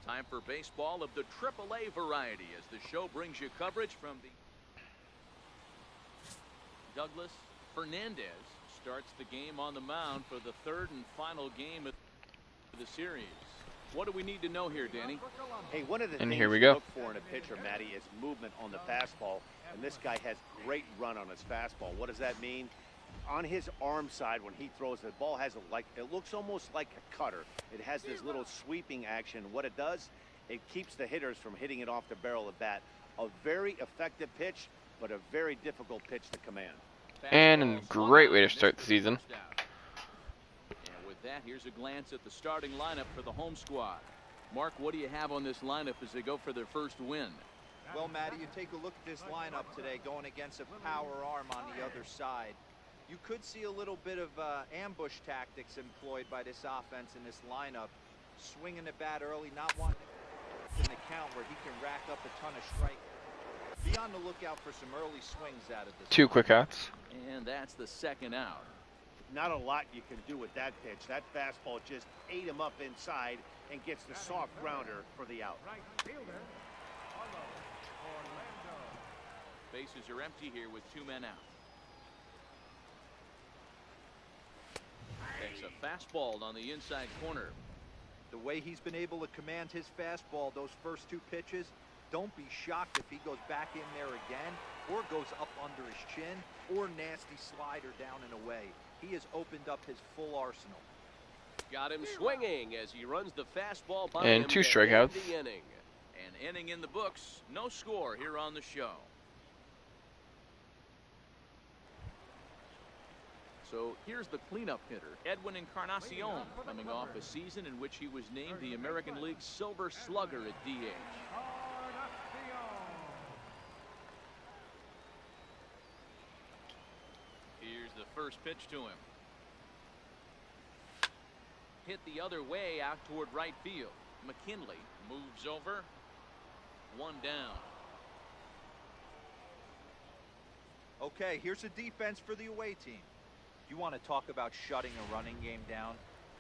Time for baseball of the AAA variety as the show brings you coverage from the Douglas Fernandez starts the game on the mound for the 3rd and final game of the series. What do we need to know here, Danny? Hey, one of the And things here we you go. look for in a pitcher, Matty, is movement on the fastball, and this guy has great run on his fastball. What does that mean? On his arm side, when he throws, the ball has it looks almost like a cutter. It has this little sweeping action. What it does, it keeps the hitters from hitting it off the barrel of the bat. A very effective pitch, but a very difficult pitch to command. And a great way to start the season. And with that, here's a glance at the starting lineup for the home squad. Mark, what do you have on this lineup as they go for their first win? Well, Matty, you take a look at this lineup today going against a power arm on the other side. You could see a little bit of ambush tactics employed by this offense in this lineup. Swinging the bat early, not wanting in the count where he can rack up a ton of strikes. Be on the lookout for some early swings out of this. 2 quick outs. And that's the second out. Not a lot you can do with that pitch. That fastball just ate him up inside and gets the soft grounder for the out. Right fielder, Orlando. Bases are empty here with 2 men out. It's a fastball on the inside corner. The way he's been able to command his fastball those first 2 pitches, don't be shocked if he goes back in there again or goes up under his chin or nasty slider down and away. He has opened up his full arsenal. Got him swinging as he runs the fastball by And him 2 to end strikeouts. the inning. An inning in the books. No score here on the show. So here's the cleanup hitter, Edwin Encarnacion, coming off a season in which he was named the American League Silver Slugger at DH. Here's the first pitch to him. Hit the other way out toward right field. McKinley moves over. 1 down. Okay, here's a defense for the away team. You want to talk about shutting a running game down?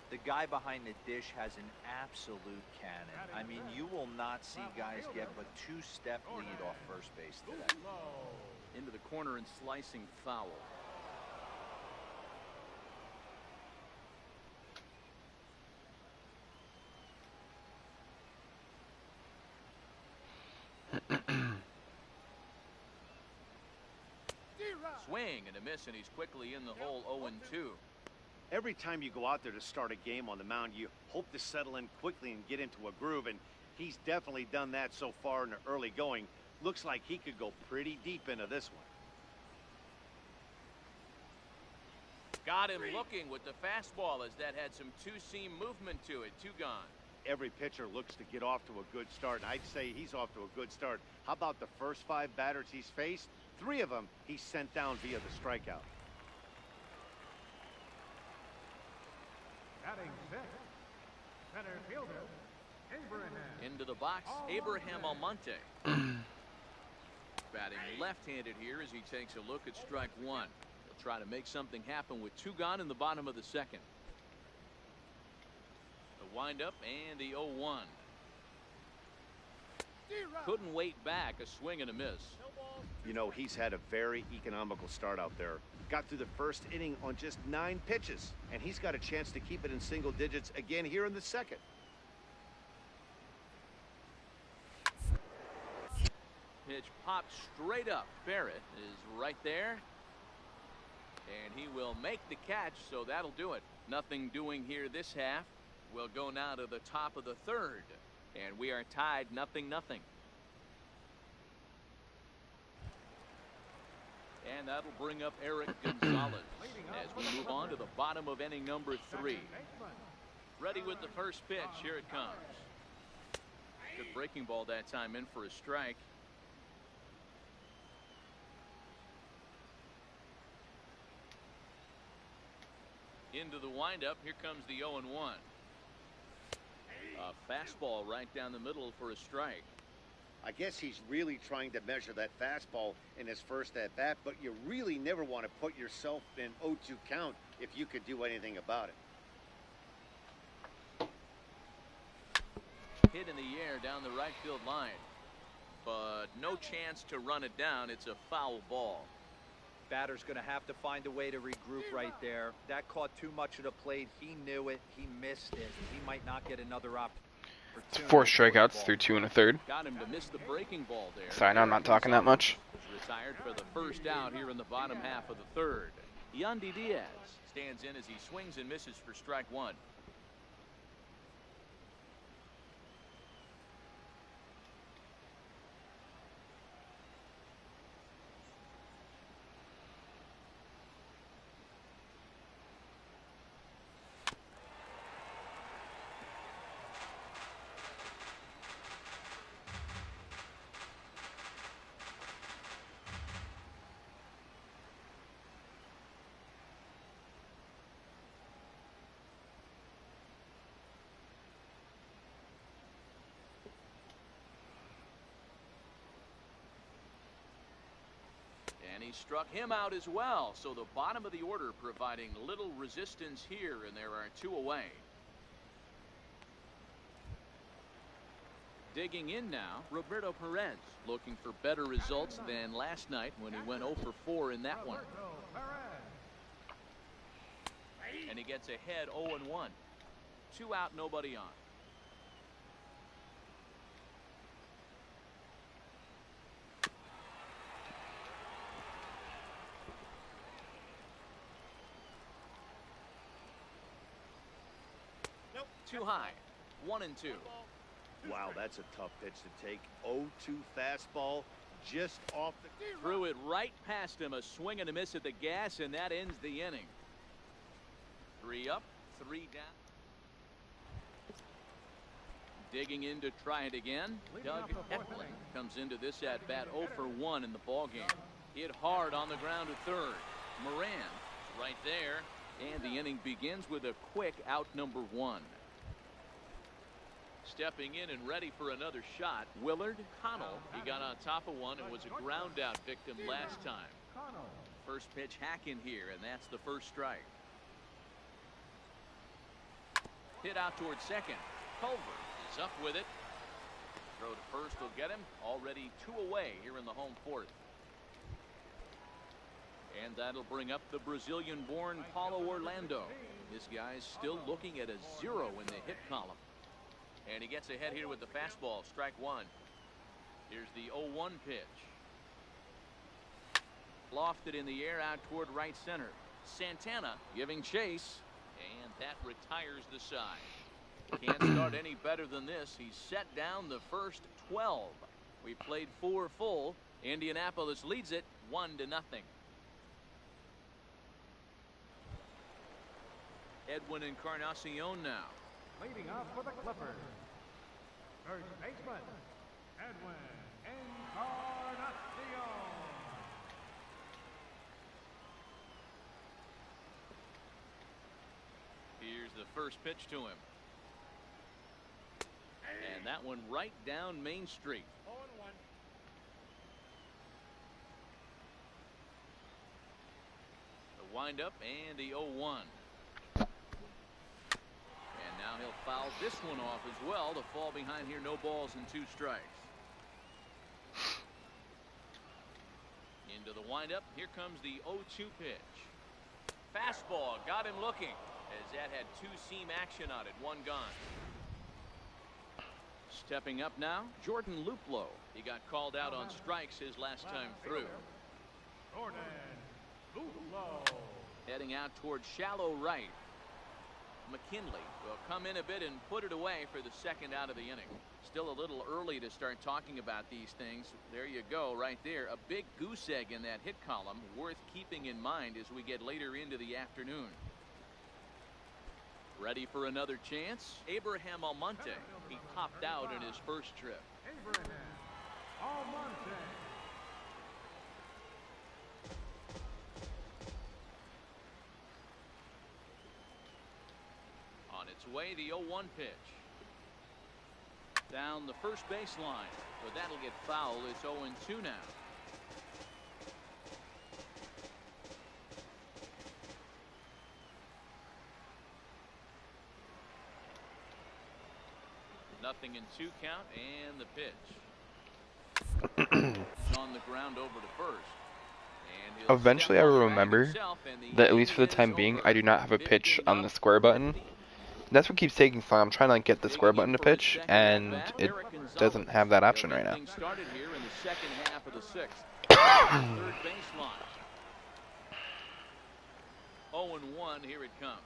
The guy behind the dish has an absolute cannon. I mean, you will not see guys get but 2-step lead off first base today. Into the corner and slicing foul. Swing and a miss, and he's quickly in the hole. 0-2. Every time you go out there to start a game on the mound, you hope to settle in quickly and get into a groove, and he's definitely done that so far in the early going. Looks like he could go pretty deep into this one. Got him looking with the fastball as that had some two-seam movement to it. 2 gone. Every pitcher looks to get off to a good start, and I'd say he's off to a good start. How about the first 5 batters he's faced? 3 of them he's sent down via the strikeout. Batting 6, center fielder, Abraham. Into the box, Abraham Almonte. Batting left-handed here as he takes a look at strike 1. He'll try to make something happen with 2 gone in the bottom of the second. The windup and the 0-1. Couldn't wait back. A swing and a miss. You know, he's had a very economical start out there. Got through the first inning on just 9 pitches, and he's got a chance to keep it in single digits again here in the second. Pitch popped straight up. Barrett is right there, and he will make the catch, so that'll do it. Nothing doing here this half. We'll go now to the top of the 3rd, and we are tied 0-0. And that'll bring up Eric Gonzalez as we move on to the bottom of inning number 3. Ready with the first pitch. Here it comes. Good breaking ball that time, in for a strike. Into the windup. Here comes the 0-1. A fastball right down the middle for a strike. I guess he's really trying to measure that fastball in his first at-bat, but you really never want to put yourself in 0-2 count if you could do anything about it. Hit in the air down the right field line, but no chance to run it down. It's a foul ball. Batter's going to have to find a way to regroup right there. That caught too much of the plate. He knew it. He missed it. He might not get another opportunity. 4 strikeouts through 2 1/3. Got him to miss the breaking ball there. Sorry, no, I'm not talking that much. Retired for the first out here in the bottom half of the 3rd. Yandy Diaz stands in as he swings and misses for strike 1. And he struck him out as well. So the bottom of the order providing little resistance here, and there are 2 away. Digging in now, Roberto Perez, looking for better results than last night when he went 0 for 4 in that one. And he gets ahead 0-1. 2 out, nobody on. Too high. 1-2. Wow, that's a tough pitch to take. 0-2 fastball just off the... Threw it right past him. A swing and a miss at the gas, and that ends the inning. 3 up, 3 down. Digging in to try it again. Doug Eklund comes into this at bat 0 for 1 in the ballgame. Hit hard on the ground at third. Moran right there, and the inning begins with a quick out number 1. Stepping in and ready for another shot, Willard Connell. He got on top of one and was a ground out victim last time. First pitch hack in here, and that's the first strike. Hit out towards second. Culver is up with it. Throw to first will get him. Already 2 away here in the home 4th. And that'll bring up the Brazilian-born Paulo Orlando. This guy's still looking at a 0 in the hit column. And he gets ahead here with the fastball. Strike 1. Here's the 0-1 pitch. Lofted in the air out toward right center. Santana giving chase. And that retires the side. Can't start any better than this. He's set down the first 12. We played 4 full. Indianapolis leads it 1-0. Edwin Encarnacion now. Leading off for the Clippers, first baseman, Edwin Encarnacion. Here's the first pitch to him. And that one right down Main Street. 0-1. The windup and the 0-1. Now he'll foul this one off as well to fall behind here. No balls and 2 strikes. Into the windup. Here comes the 0-2 pitch. Fastball got him looking as that had 2-seam action on it. 1 gone. Stepping up now, Jordan Luplow. He got called out on strikes his last time through. Jordan Luplow. Heading out towards shallow right. McKinley will come in a bit and put it away for the second out of the inning. Still a little early to start talking about these things. There you go right there. A big goose egg in that hit column, worth keeping in mind as we get later into the afternoon. Ready for another chance? Abraham Almonte. He popped out in his first trip. Abraham Almonte. Way the 0-1 pitch. Down the first baseline. So that'll get foul. It's 0-2 now. Nothing in 2 count and the pitch. On the ground over to first. And eventually I will remember that at least for the time being I do not have a pitch on the square button. That's what keeps taking so long. I'm trying to get the square button to pitch, and it doesn't have that option right now. Started here in the second half of the 6th. Third baseline. 0-1. Here it comes.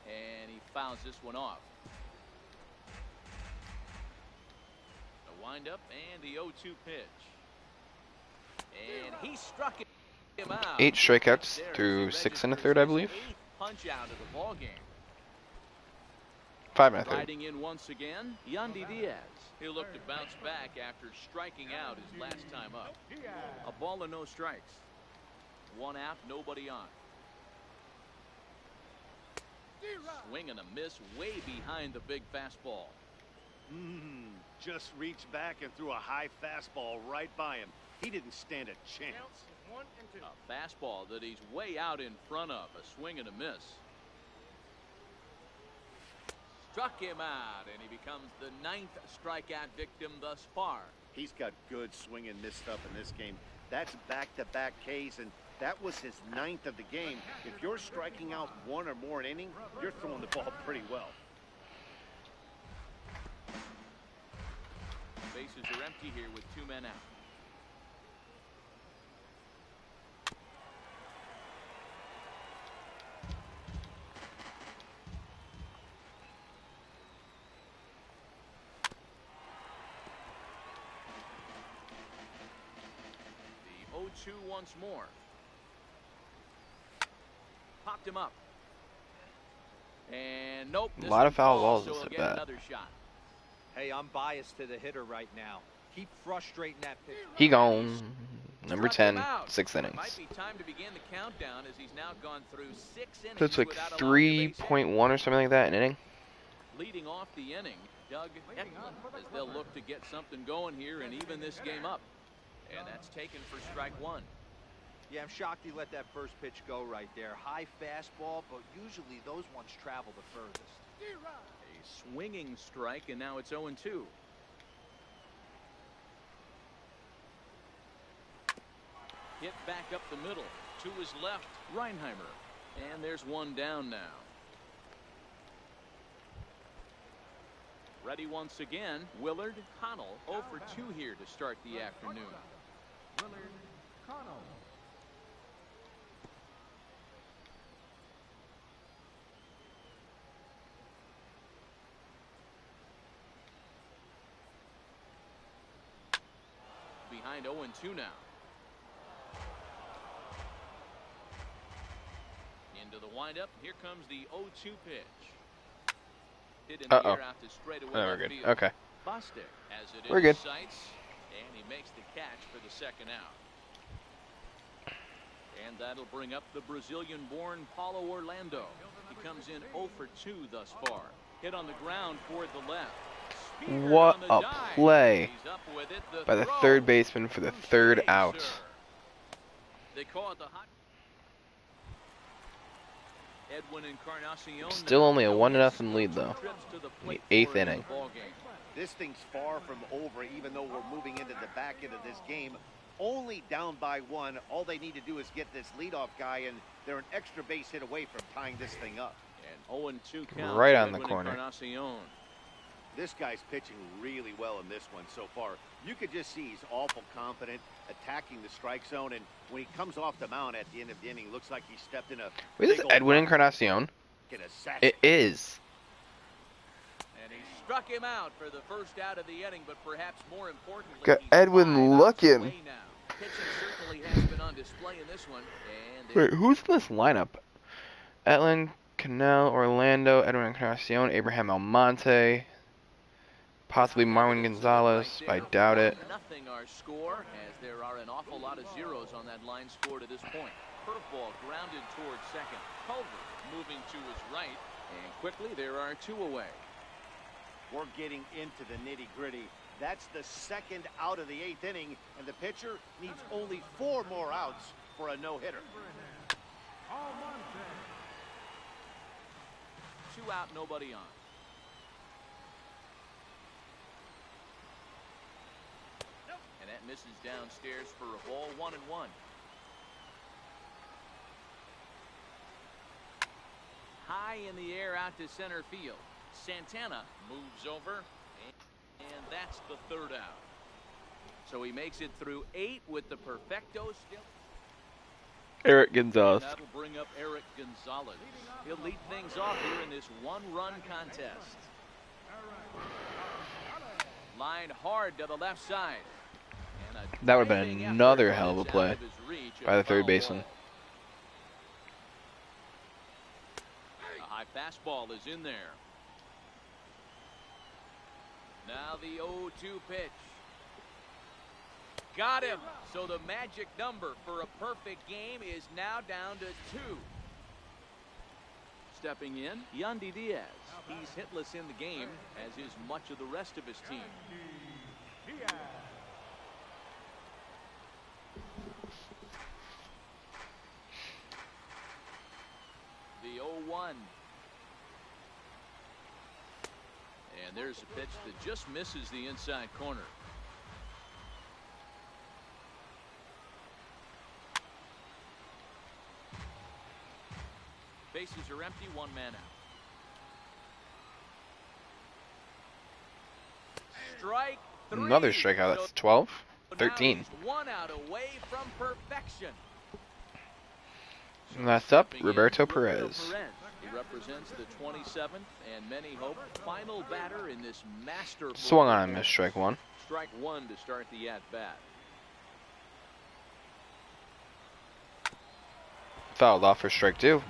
And he fouls this one off. The windup and the 0-2 pitch. And he struck him out. 8 strikeouts through 6 1/3, I believe. Punch out of the ball game. 5 1/3. Riding in once again, Yandy Diaz. He'll look to bounce back after striking out his last time up. A ball and no strikes. 1 out, nobody on. Swing and a miss way behind the big fastball. Just reached back and threw a high fastball right by him. He didn't stand a chance. A fastball that he's way out in front of. A swing and a miss. Struck him out, and he becomes the 9th strikeout victim thus far. He's got good swing and miss stuff in this game. That's back-to-back Ks, and that was his 9th of the game. If you're striking out 1 or more an inning, you're throwing the ball pretty well. Bases are empty here with 2 men out. The 0-2 once more. Popped him up. And nope. A lot of foul balls so this at get bat. another shot. Hey, I'm biased to the hitter right now. Keep frustrating that pitch. He gone. Number Struck him 10, out. 6 innings. Might be time to begin the countdown as he's now gone through 6 innings. That's like without allowing a base hit. 3.1 or something like that an inning. Leading off the inning, Doug Eklund, as they'll look to get something going here and even this game up. And that's taken for strike 1. Yeah, I'm shocked he let that first pitch go right there. High fastball, but usually those ones travel the furthest. A swinging strike, and now it's 0-2. Hit back up the middle. To his left, Reinheimer. And there's one down now. Ready once again, Willard Connell. 0 for 2 here to start the afternoon. Willard Connell. Behind 0-2 now. Into the windup. Here comes the 0-2 pitch. Hit in the air out to straightaway Oh, we're left good. field. Okay. Bostic has it We're in good. his sights, and he makes the catch for the second out. And that'll bring up the Brazilian-born Paulo Orlando. He comes in 0 for 2 thus far. Hit on the ground toward the left. Speared What on the a dive. play He's up with it. The by the throw. third baseman for the third Save, out. sir. They call it the hot. Edwin Encarnacion Still only a now 1-0 lead though. trips to the plate The 8th for inning. the ball game. This thing's far from over, even though we're moving into the back end of this game. Only down by 1. All they need to do is get this leadoff guy, and they're an extra base hit away from tying this thing up. And 0-2 count. Right for on the Edwin corner. Encarnacion. This guy's pitching really well in this one so far. You could just see he's awful confident, attacking the strike zone, and when he comes off the mound at the end of the inning, looks like he stepped in a Wait, is big this old Edwin bucket. Encarnacion? Get a sack. It is. And he struck him out for the first out of the inning, but perhaps more importantly, Got he's Edwin 5 outs looking. away now. Pitching certainly has been on display in this one. And Wait, who's in this lineup? Edwin, Cannell, Orlando, Edwin Encarnacion, Abraham Almonte, possibly Marwin Gonzalez. I doubt it. Nothing our score, as there are an awful lot of zeros on that line score to this point. Curveball grounded towards second. Culver moving to his right, and quickly there are 2 away. We're getting into the nitty-gritty. That's the second out of the 8th inning, and the pitcher needs only 4 more outs for a no-hitter. 2 out, nobody on. And that misses downstairs for a ball. 1-1. High in the air out to center field. Santana moves over, and that's the 3rd out. So he makes it through 8 with the perfecto still. Eric Gonzalez. That'll bring up Eric Gonzalez. He'll lead things off here in this 1-run contest. Line hard to the left side. And That would have diving been another effort hell of a is out play of his reach by the at third foul baseman. ball. A high fastball is in there. Now the 0-2 pitch. Got him. So the magic number for a perfect game is now down to 2. Stepping in, Yandy Diaz. He's hitless in the game, as is much of the rest of his team. 1. And there's a pitch that just misses the inside corner. Bases are empty, 1 man out. Strike 3. Another strikeout. That's 12. 13. 1 out away from perfection. Last up, Roberto Perez. He represents the 27th and many hope final batter in this master. Swung on and missed strike 1. Strike 1 to start the at bat. Fouled off for strike 2.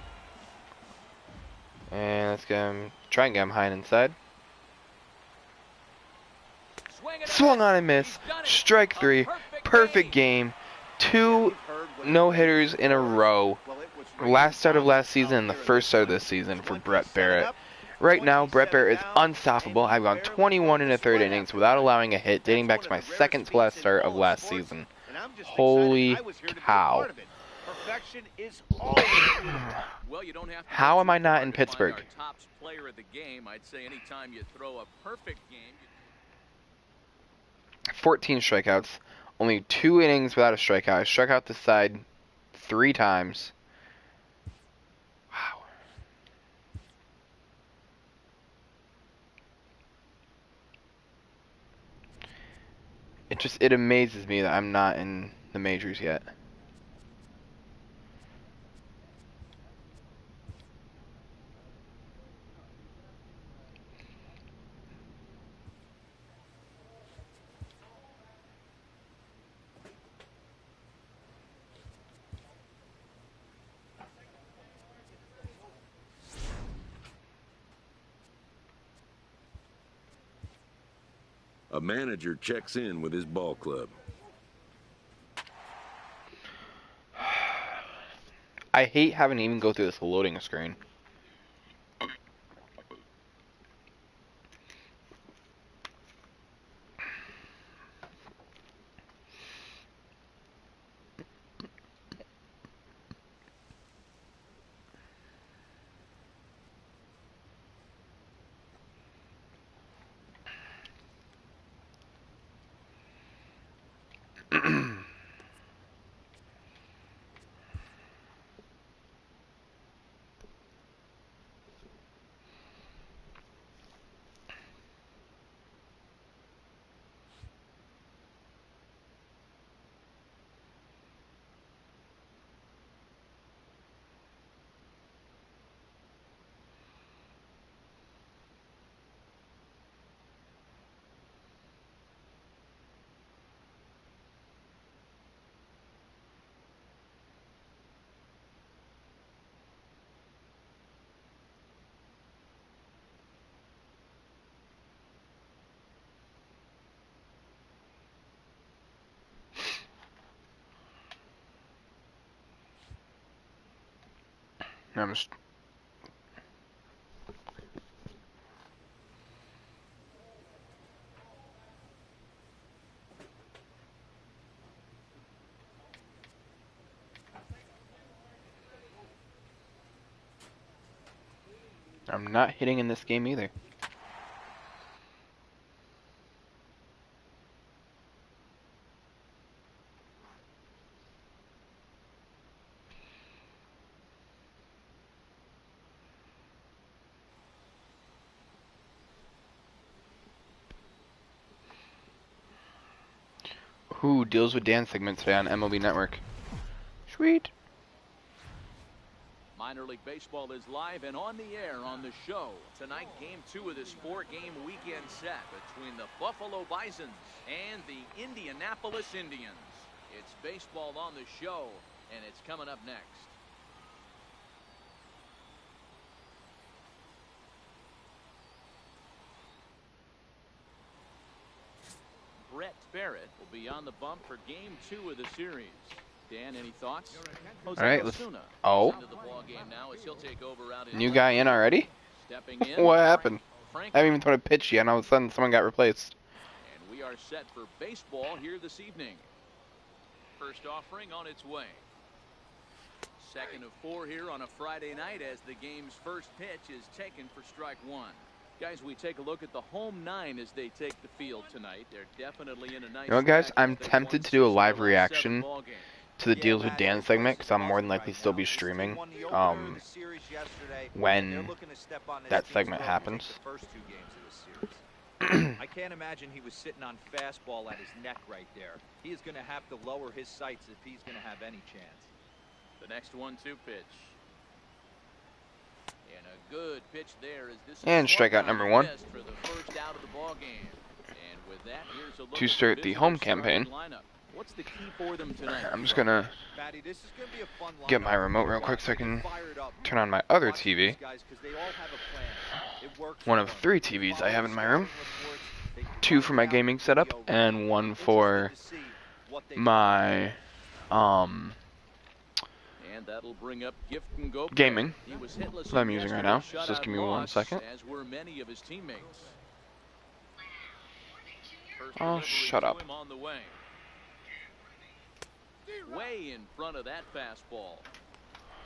And let's get him, try and get him high and inside. Swung on and missed. Strike 3. Perfect game. 2 no-hitters in a row. Last start of last season and the first start of this season for Brett Barrett. Right now, Brett Barrett is unstoppable. I've gone 21 1/3 innings without allowing a hit, dating back to my second to last start of last season. Holy cow. How am I not in Pittsburgh? 14 strikeouts. Only 2 innings without a strikeout. I struck out the side 3 times. Wow. It amazes me that I'm not in the majors yet. A manager checks in with his ball club. I hate having to even go through this loading screen. I'm not hitting in this game either. Who deals with Dan segment today on MLB Network? Sweet. Minor League Baseball is live and on the air on the show. Tonight, Game 2 of this 4-game weekend set between the Buffalo Bisons and the Indianapolis Indians. It's baseball on the show, and it's coming up next. Brett Barrett will be on the bump for Game 2 of the series. Dan, any thoughts? All right, let's. Oh, new guy in already? What happened? I haven't even thrown a pitch yet, and all of a sudden someone got replaced. And we are set for baseball here this evening. First offering on its way. Second of 4 here on a Friday night as the game's first pitch is taken for strike one. Guys, we take a look at the home nine as they take the field tonight. They're definitely in a nice. You know what, guys? I'm tempted to do a live reaction to the Deals with Dan segment because I'm more than likely still be streaming when that segment happens. I can't imagine he was sitting on fastball at his neck right there. He is going to have to lower his sights if he's going to have any chance. The next 1-2 pitch. And a good pitch there as this and strikeout number 1. For the first out of the ball game. And with that, here's a look to start the home campaign. What's the key for them tonight? I'm just gonna get my remote real quick so I can turn on my other TV. One of 3 TVs I have in my room. 2 for my gaming setup and 1 for my and that'll bring up Gift and Go gaming that I'm using right now. So just give me 1 second. As were many of his teammates. Oh, shut up. On the way. Way in front of that fastball.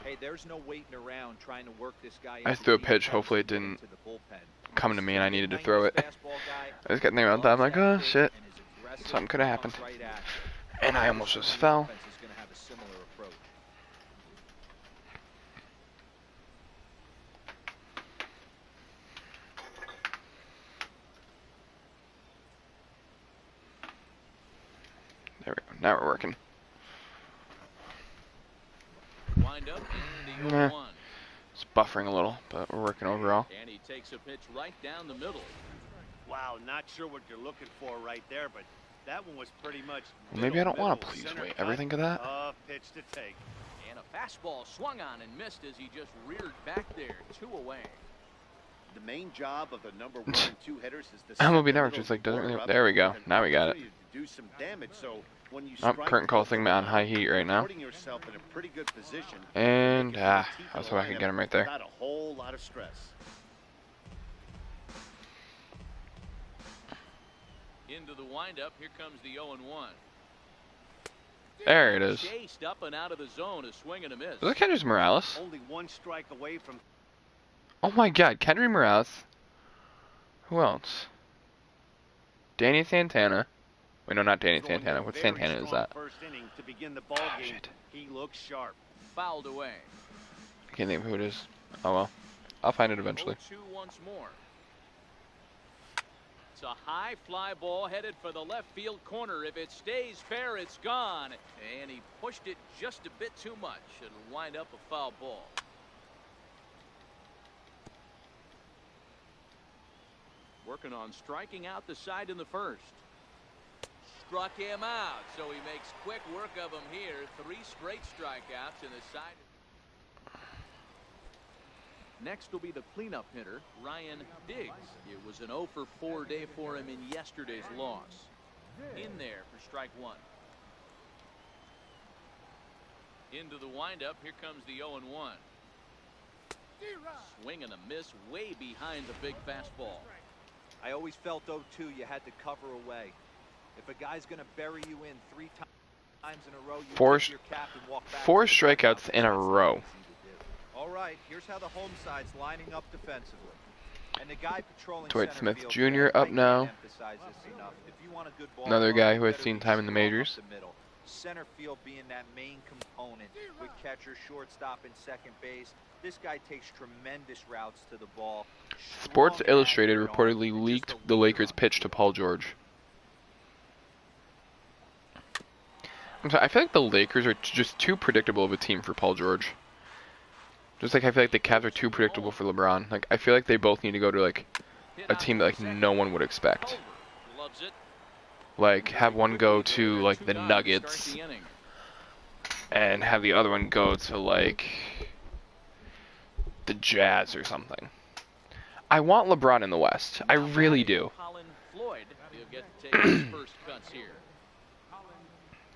Hey, there's no waiting around trying to work this guy. I threw a pitch. Hopefully it didn't come to me and I needed to throw it. I just got thinking about that. I'm like, oh shit, something could have happened. And I almost just fell. There we go. Now we're working. Wind up in the 0-1. It's buffering a little, but we're working overall. And he takes a pitch right down the middle. Wow, not sure what you're looking for right there, but that one was pretty much. Well, maybe I don't want to please wait. Ever think of that? Pitch to take. And a fastball swung on and missed as he just reared back there, 2 away. The main job of the number 1 and 2 hitters is to MLB Network just like doesn't really. There we go. Now we got it. Do some damage, so when you current call segment on high heat right now. And I was hoping I could get him right there. Without a whole lot of stress. Into the windup, here comes the 0-1. There it is. Chased up and out of the zone, a swing and a miss. Is that Kendrys Morales? Only 1 strike away from. Oh my God, Kendrys Morales. Who else? Danny Santana. Wait, no, not Danny Santana. What Santana is that? First inning to begin the ball game. Shit. He looks sharp. Fouled away. I can't think of who it is. Oh well, I'll find it eventually. 0-2 once more. It's a high fly ball headed for the left field corner. If it stays fair, it's gone. And he pushed it just a bit too much. It'll wind up a foul ball. Working on striking out the side in the first. Struck him out, so he makes quick work of him here. 3 straight strikeouts in the side. Next will be the cleanup hitter, Ryan Diggs. It was an 0 for 4 day for him in yesterday's loss. In there for strike 1. Into the windup, here comes the 0-1. Swing and a miss way behind the big fastball. I always felt 0-2 you had to cover away. If a guy's going to bury you in 3 times in a row, you take your cap and walk back. 4 strikeouts in a row. All right, here's how the home side's lining up defensively. And the guy patrolling Dwight center Smith field, Jr. up now. If you want a good ball Another club, guy you who has better seen be time in the strong up majors. the middle. Center field being that main component with catcher, shortstop, and second base. This guy takes tremendous routes to the ball. Sports Strong Illustrated accurate reportedly arm, and leaked just a the leader Lakers' on pitch the to field. Paul George. I'm sorry, I feel like the Lakers are just too predictable of a team for Paul George. Just like I feel like the Cavs are too predictable for LeBron. Like I feel like they both need to go to like a team that like no one would expect. Like have one go to like the Nuggets and have the other one go to like the Jazz or something. I want LeBron in the West. I really do.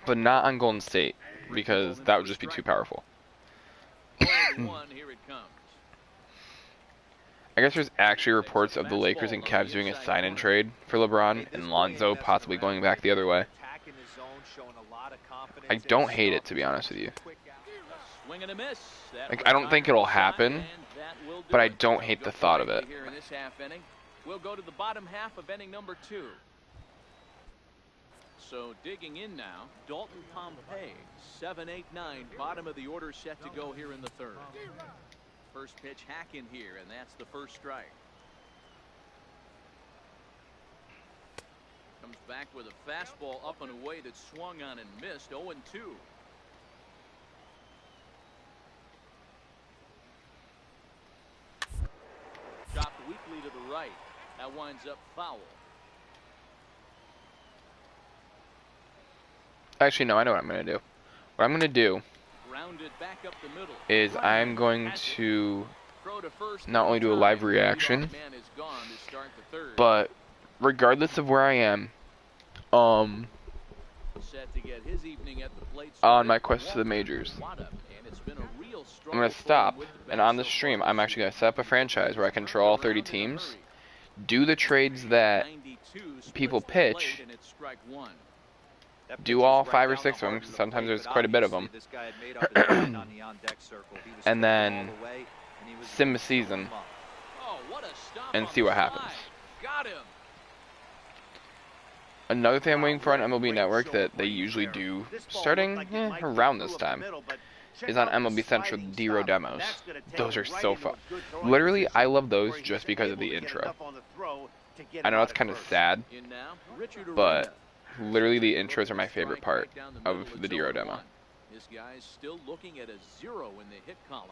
But not on Golden State, because that would just be too powerful. I guess there's actually reports of the Lakers and Cavs doing a sign-in trade for LeBron and Lonzo possibly going back the other way. I don't hate it, to be honest with you. Swing and a miss. Like, I don't think it'll happen, but I don't hate the thought of it. Here in this half inning. We'll go to the bottom half of inning number 2. So digging in now, Dalton Pompey, 7-8-9, bottom of the order set to go here in the 3rd. First pitch hack in here, and that's the first strike. Comes back with a fastball up and away that swung on and missed. 0-2. Chopped weakly to the right. That winds up foul. Actually, no, I know what I'm going to do. What I'm going to do is I'm going to not only do a live reaction, but regardless of where I am, on my quest to the majors, I'm going to stop, and on the stream, I'm actually going to set up a franchise where I control all 30 teams, do the trades that people pitch, do all 5 or 6 of them. Sometimes there's quite a bit of them. And then sim the season and see what happens. Another thing I'm waiting for on MLB Network that they usually do starting around this time is on MLB Central D-Row demos. Those are so fun. Literally, I love those just because of the intro. I know that's kind of sad, but literally the intros are my favorite part of the D-Row demo. This guy's still looking at a 0 in the hit column.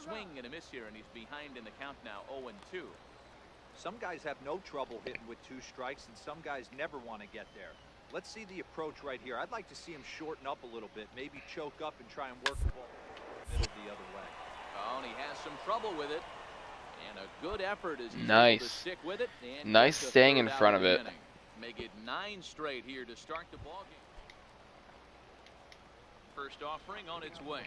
Swing and a miss here, and he's behind in the count now, 0-2. Some guys have no trouble hitting with 2 strikes, and some guys never want to get there. Let's see the approach right here. I'd like to see him shorten up a little bit, maybe choke up and try and work the ball middle the other way. Oh, and he has some trouble with it. And a good effort as he's nice. able to stick with it. And nice staying in front of it. Inning. Make it 9 straight here to start the ball game. First offering on its way.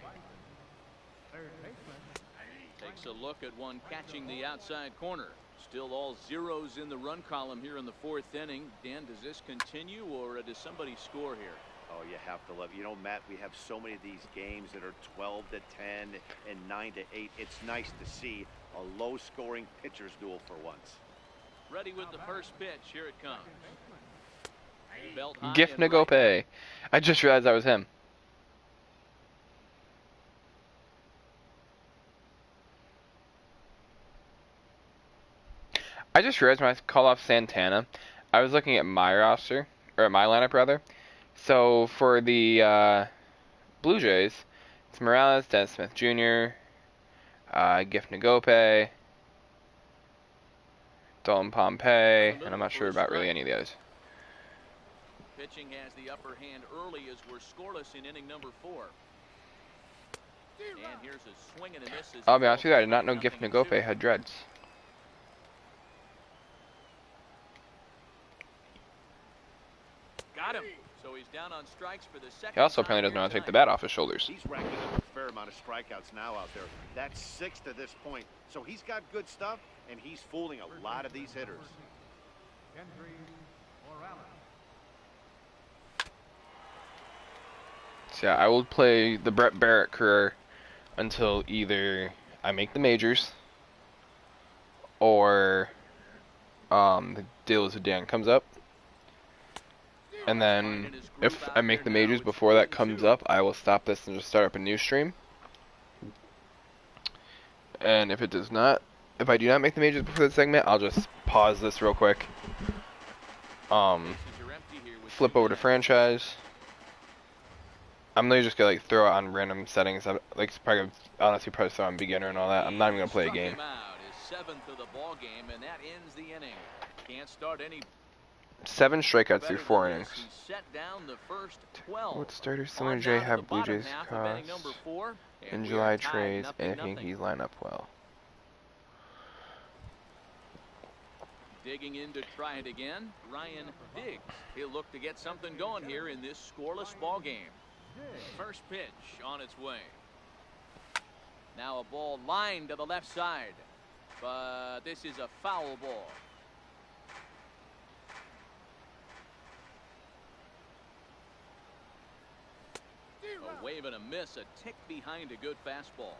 Takes a look at one catching the outside corner. Still all zeros in the run column here in the 4th inning. Dan, does this continue, or does somebody score here? Oh, you have to love it. You know, Matt, we have so many of these games that are 12-10 and 9-8. It's nice to see a low-scoring pitcher's duel for once. Ready with the first pitch. Here it comes. Gift Nagope. I just realized that was him. I just realized when I called off Santana, I was looking at my roster, or my lineup rather. So for the Blue Jays, it's Morales, Dennis Smith Jr., Gift Nagope, Dalton Pompey, and I'm not sure about really any of the others. Pitching has the upper hand early as we're scoreless in inning number 4. And here's a swing and a miss. I'll be honest with you, I did not know Gift Nagope had dreads. Got him. So he's down on strikes for the second. He also apparently doesn't know how to take the bat off his shoulders. He's racking up a fair amount of strikeouts now out there. That's 6 to this point. So he's got good stuff, and he's fooling a lot of these hitters. So yeah, I will play the Brett Barrett career until either I make the majors or the deal with Dan comes up. And then, if I make the majors before that comes up, I will stop this and just start up a new stream. And if it does not, if I do not make the majors before this segment, I'll just pause this real quick. Flip over to franchise. I'm literally just gonna like throw it on random settings. Like probably honestly probably throw on beginner and all that. I'm not even gonna play a game. 7th of the ball game, and that ends the inning. Can't start any 7 strikeouts through 4 innings. Set down the first 12. What starters Summer J have Blue Jays cost in July trades, and I think he's line up well. Digging in to try it again, Ryan Diggs. He'll look to get something going here in this scoreless ball game. First pitch on its way. Now a ball lined to the left side, but this is a foul ball. Away swing and a miss, a tick behind a good fastball.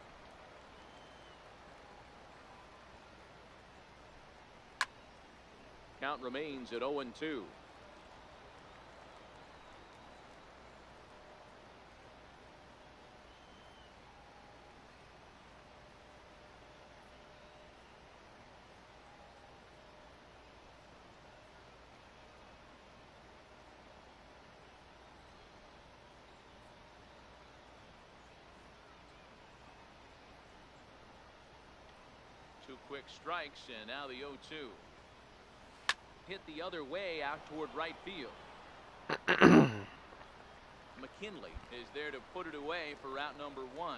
Count remains at 0-2. Two quick strikes, and now the 0-2. Hit the other way out toward right field. McKinley is there to put it away for route number 1.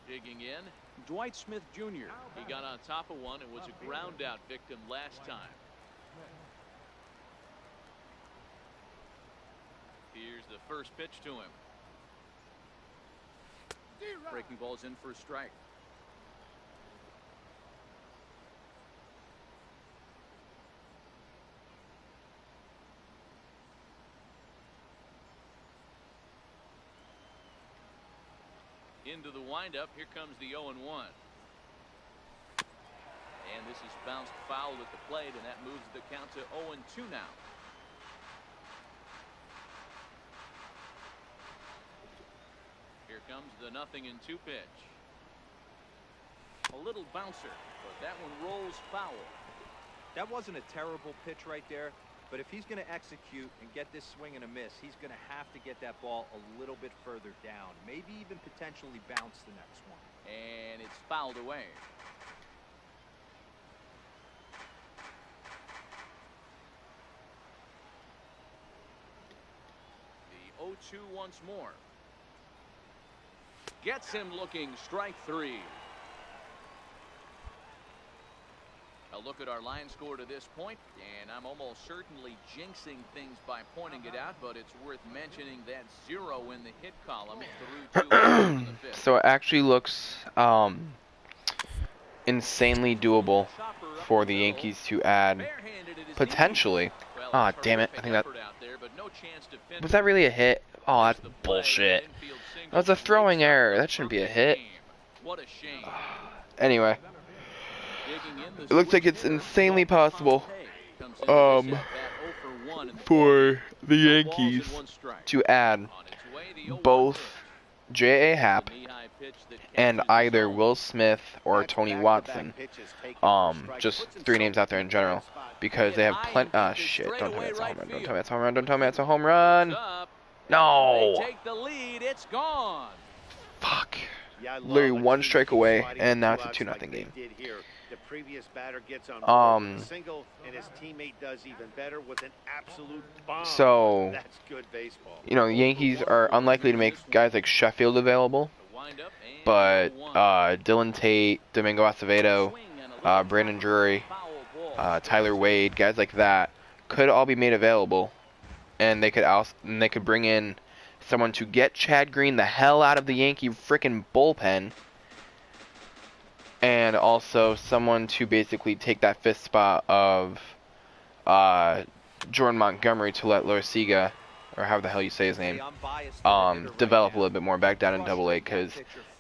Digging in, Dwight Smith Jr. He got on top of one and was a ground out victim last time. Here's the first pitch to him. Breaking ball's in for a strike. Into the windup. Here comes the 0-1. And this is bounced foul at the plate, and that moves the count to 0-2 now. Here comes the 0-2 pitch. A little bouncer, but that one rolls foul. That wasn't a terrible pitch right there, but if he's going to execute and get this swing and a miss, he's going to have to get that ball a little bit further down, maybe even potentially bounce the next one. And it's fouled away. The 0-2 once more. Gets him looking, strike 3. A look at our line score to this point, and I'm almost certainly jinxing things by pointing it out, but it's worth mentioning that 0 in the hit column through 2 in the 5th. So it actually looks insanely doable for the Yankees to add potentially. Ah, damn it! I think that was that really a hit? Oh, that's bullshit. That was a throwing error. That shouldn't be a hit. Anyway, it looks like it's insanely possible for the Yankees to add both J.A. Happ and either Will Smith or Tony Watson. Just 3 names out there in general, because they have plenty. Shit! Don't tell me it's a home run. Don't tell me it's a home run. Don't tell me it's a home run. No. Take the lead. It's gone. Fuck. Literally 1 strike away, and now it's a 2-0 game. The previous batter gets on single, and his teammate does even better with an absolute bomb. So, that's good baseball. You know, the Yankees are unlikely to make guys like Sheffield available, but Dylan Tate, Domingo Acevedo, Brandon Drury, Tyler Wade, guys like that could all be made available, and they could bring in someone to get Chad Green the hell out of the Yankee frickin' bullpen. And also someone to basically take that 5th spot of Jordan Montgomery to let Lorsiga, or however the hell you say his name, develop a little bit more back down in Double-A. Because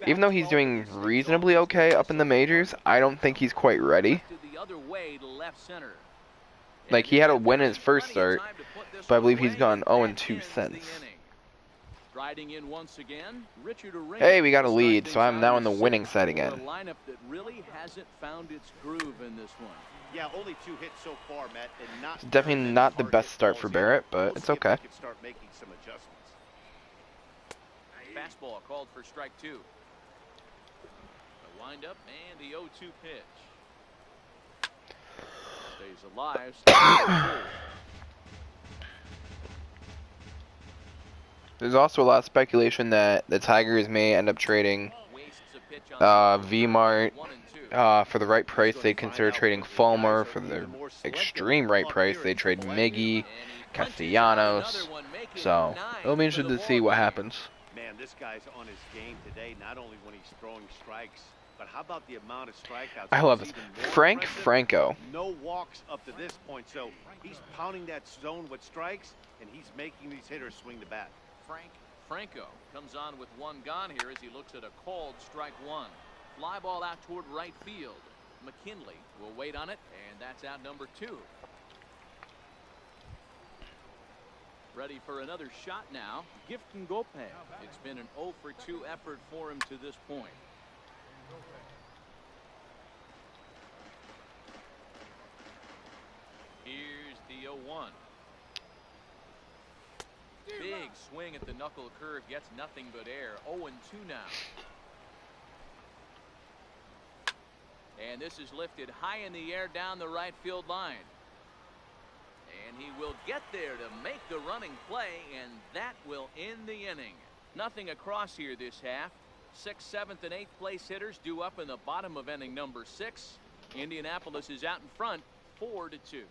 even though he's doing reasonably okay up in the majors, I don't think he's quite ready. Like, he had a win in his first start, but I believe he's gone 0-2 since. In once again, hey, we got a lead, so I'm now in the winning side again. A lineup that really hasn't found its groove in this one. Yeah, only 2 hits so far, Matt, and not It's definitely not the best start for Barrett, but it's okay. Start making some adjustments. Fastball called for strike 2. The windup and the 0-2 pitch. Stays alive. There's also a lot of speculation that the Tigers may end up trading V-Mart. For the right price, they'd consider trading Fulmer. For the extreme right price, they'd trade Miggy, Castellanos. So, it'll be interesting to see what happens. Man, this guy's on his game today, not only when he's throwing strikes, But how about the amount of strikeouts? I love this. What's even more Frank impressive, Franco. no walks up to this point, so he's pounding that zone with strikes, and he's making these hitters swing the bat. Franco comes on with one gone here as he looks at a called strike one. Fly ball out toward right field. McKinley will wait on it, and that's out number 2. Ready for another shot now. Gifton Gope. It's been an 0 for 2 effort for him to this point. Here's the 0-1. Big swing at the knuckle curve, gets nothing but air. 0-2 now. And this is lifted high in the air down the right field line. And he will get there to make the running play, and that will end the inning. Nothing across here this half. 6th, 7th, and 8th place hitters due up in the bottom of inning number 6. Indianapolis is out in front, 4-2.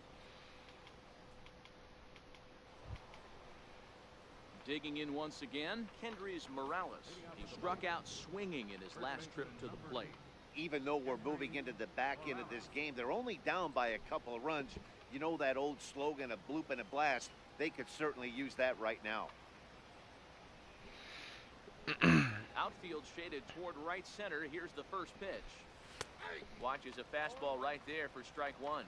Digging in once again, Kendrys Morales. He struck out swinging in his last trip to the plate. Even though we're moving into the back end of this game, they're only down by a couple of runs. You know that old slogan, a bloop and a blast. They could certainly use that right now. Outfield shaded toward right center. Here's the first pitch. Watches a fastball right there for strike one.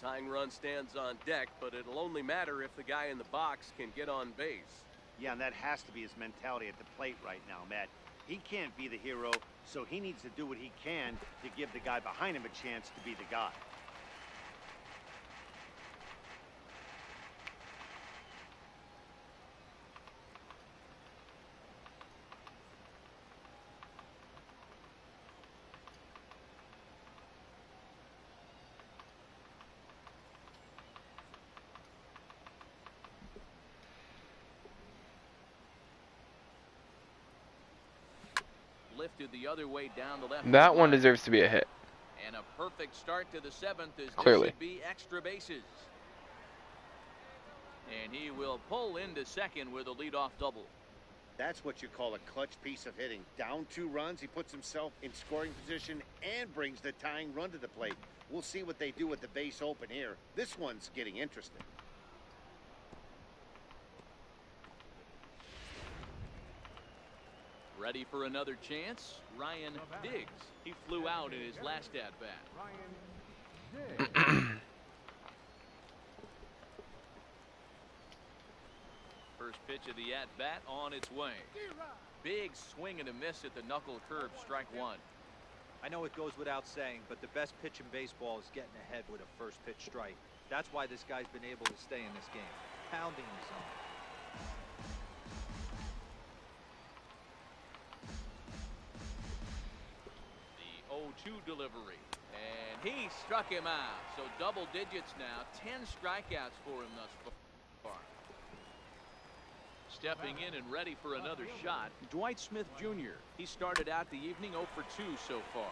Tying run stands on deck, but it'll only matter if the guy in the box can get on base. Yeah, and that has to be his mentality at the plate right now, Matt. He can't be the hero, so he needs to do what he can to give the guy behind him a chance to be the guy. Lifted the other way down the left. That one deserves to be a hit. And a perfect start to the 7th as Clearly. this would be extra bases. And he will pull into second with a leadoff double. That's what you call a clutch piece of hitting. Down 2 runs, he puts himself in scoring position and brings the tying run to the plate. We'll see what they do with the base open here. This one's getting interesting. Ready for another chance? Ryan Diggs. He flew out in his last at-bat. First pitch of the at-bat on its way. Big swing and a miss at the knuckle curve, strike one. I know it goes without saying, but the best pitch in baseball is getting ahead with a first pitch strike. That's why this guy's been able to stay in this game, pounding the zone. The 0-2 delivery, and he struck him out. So double digits now, 10 strikeouts for him thus far. Stepping in and ready for another shot, Dwight Smith Jr. He started out the evening 0 for 2 so far.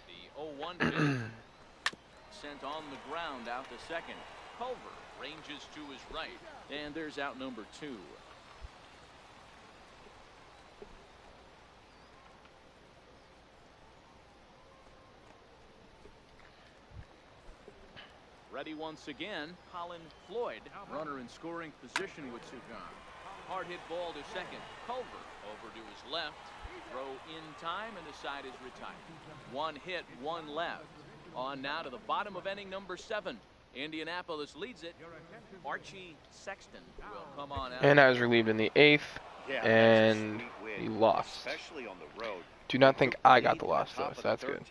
The 0-1 pitch sent on the ground out to second. Culver ranges to his right, and there's out number 2. Ready once again, Colin Floyd, runner in scoring position with Sugan. Hard hit ball to second. Culver over to his left. Throw in time, and the side is retired. 1 hit, 1 left. On now to the bottom of inning number 7. Indianapolis leads it. Archie Sexton will come on out. And I was relieved in the 8th, and he lost. Especially on the road. Do not think I got the loss, though, so that's good.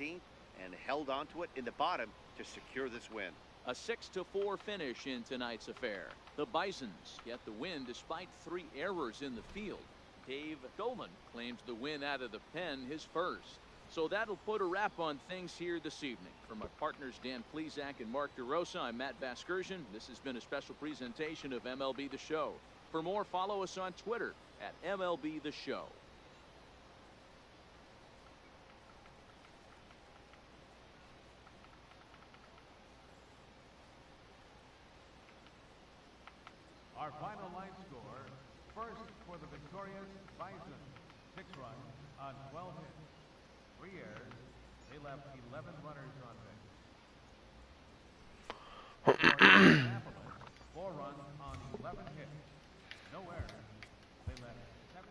And held on to it in the bottom to secure this win. A 6-4 finish in tonight's affair. The Bisons get the win despite 3 errors in the field. Dave Goldman claims the win out of the pen, his first. So that'll put a wrap on things here this evening. For my partners Dan Plesac and Mark DeRosa, I'm Matt Vasgersian. This has been a special presentation of MLB The Show. For more, follow us on Twitter at MLB The Show. Our final line score, first for the victorious Bison, 6 runs on 12 hits. 3 errors. They left 11 runners on base. For Indianapolis, 4 runs on 11 hits. No errors. They left 7.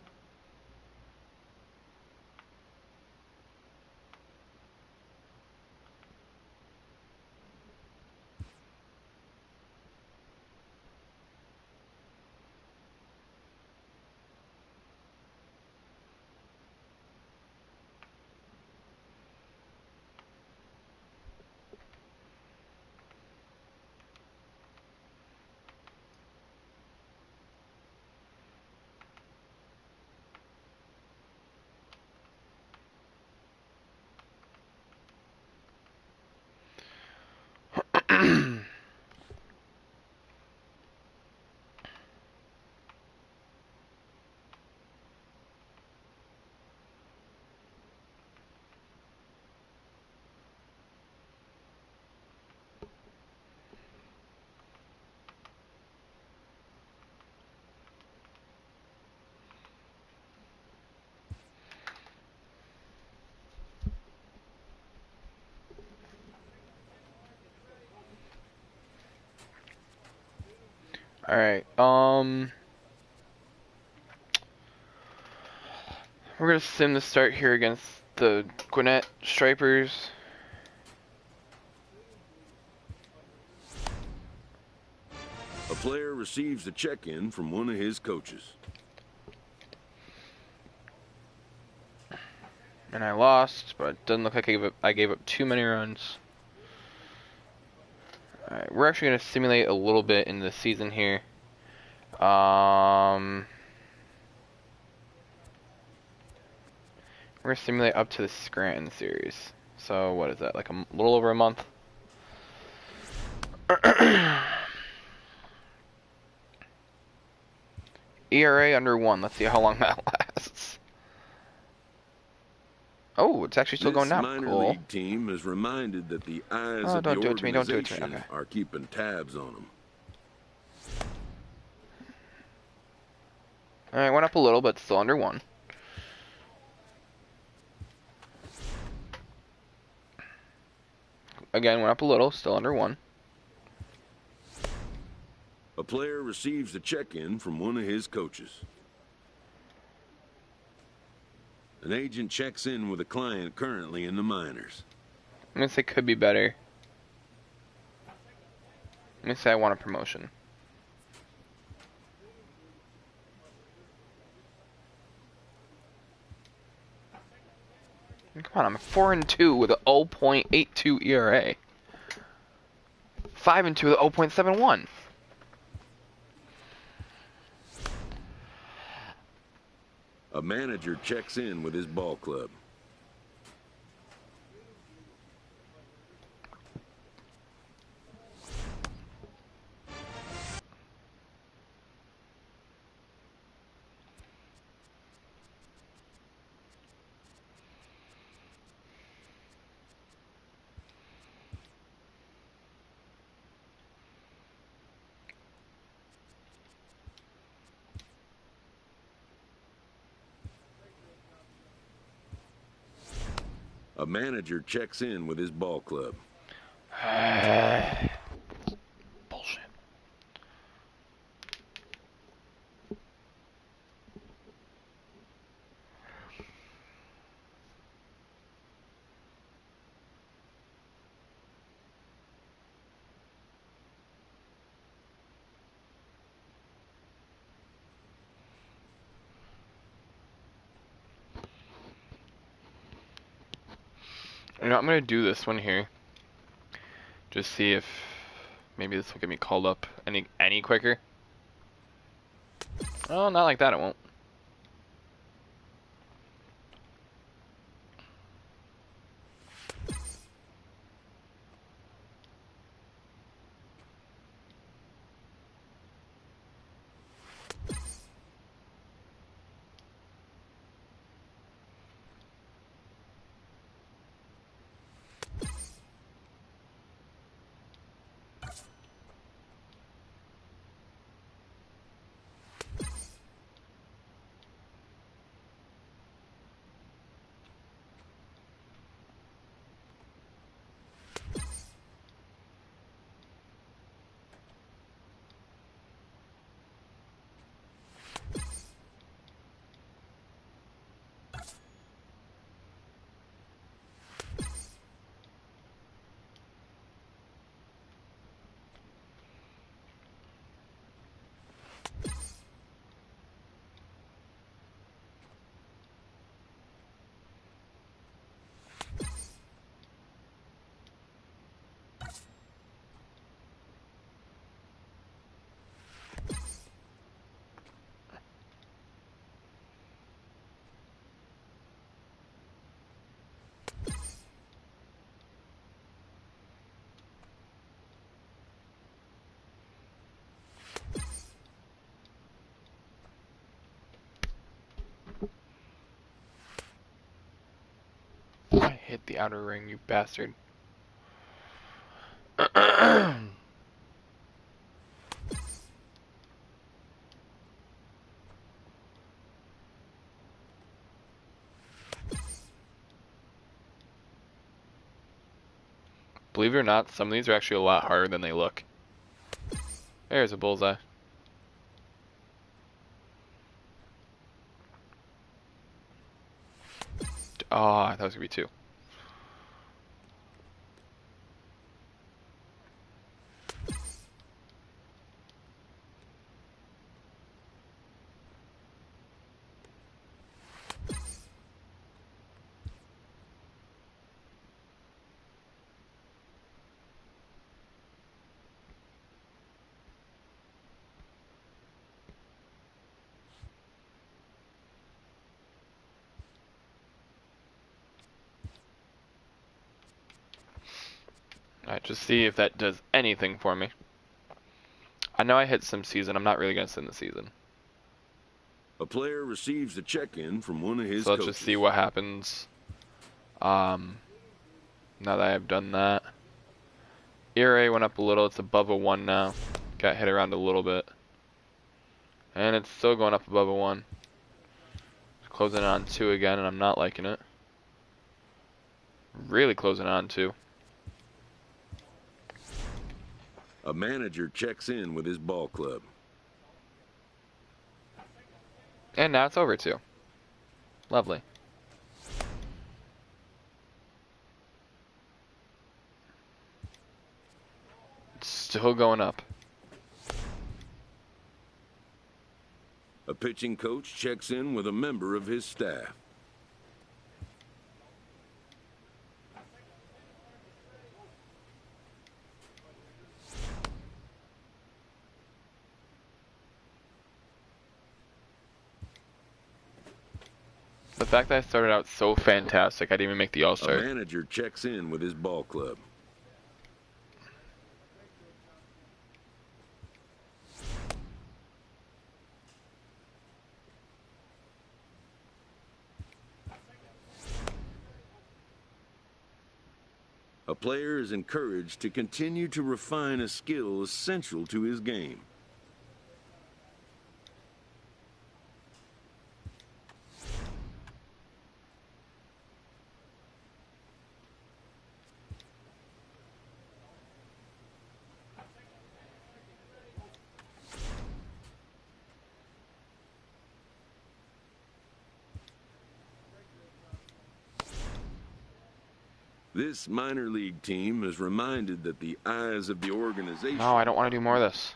Alright, we're gonna sim the start here against the Gwinnett Stripers. A player receives a check-in from one of his coaches. And I lost, but it doesn't look like I gave up too many runs. Alright, we're actually going to simulate a little bit in the season here. We're going to simulate up to the Scranton series. So, what is that, like a little over a month? ERA under 1. Let's see how long that lasts. Oh, it's actually still going down. This minor Cool. league team is reminded that the eyes of the Don't do it to me. Don't do it to me. organization Okay. are keeping tabs on them. Alright, went up a little, but still under 1. Again, went up a little, still under 1. A player receives a check-in from one of his coaches. An agent checks in with a client currently in the minors. I'm going to say could be better. I'm going to say I want a promotion. Come on, I'm 4-2 with a 0.82 ERA. 5-2 with a 0.71. A manager checks in with his ball club. A manager checks in with his ball club. Bullshit. You know, I'm gonna do this one here. Just see if maybe this will get me called up any quicker. Oh, not like that, it won't. hit the outer ring, you bastard. Believe it or not, some of these are actually a lot harder than they look. There's a bullseye. Oh, I thought it was going to be 2. Alright, just see if that does anything for me. I know I hit some season. I'm not really going to send the season. A player receives a check-in from one of his So let's coaches. just see what happens. Now that I've done that. ERA went up a little. It's above a 1 now. Got hit around a little bit. And it's still going up above a 1. It's closing in on 2 again, and I'm not liking it. Really closing on 2. A manager checks in with his ball club. And now it's over 2. Lovely. It's still going up. A pitching coach checks in with a member of his staff. The fact that I started out so fantastic, I didn't even make the A All-Star. manager checks in with his ball club. A player is encouraged to continue to refine a skill essential to his game. This minor league team is reminded that the eyes of the organization... No, I don't want to do more of this.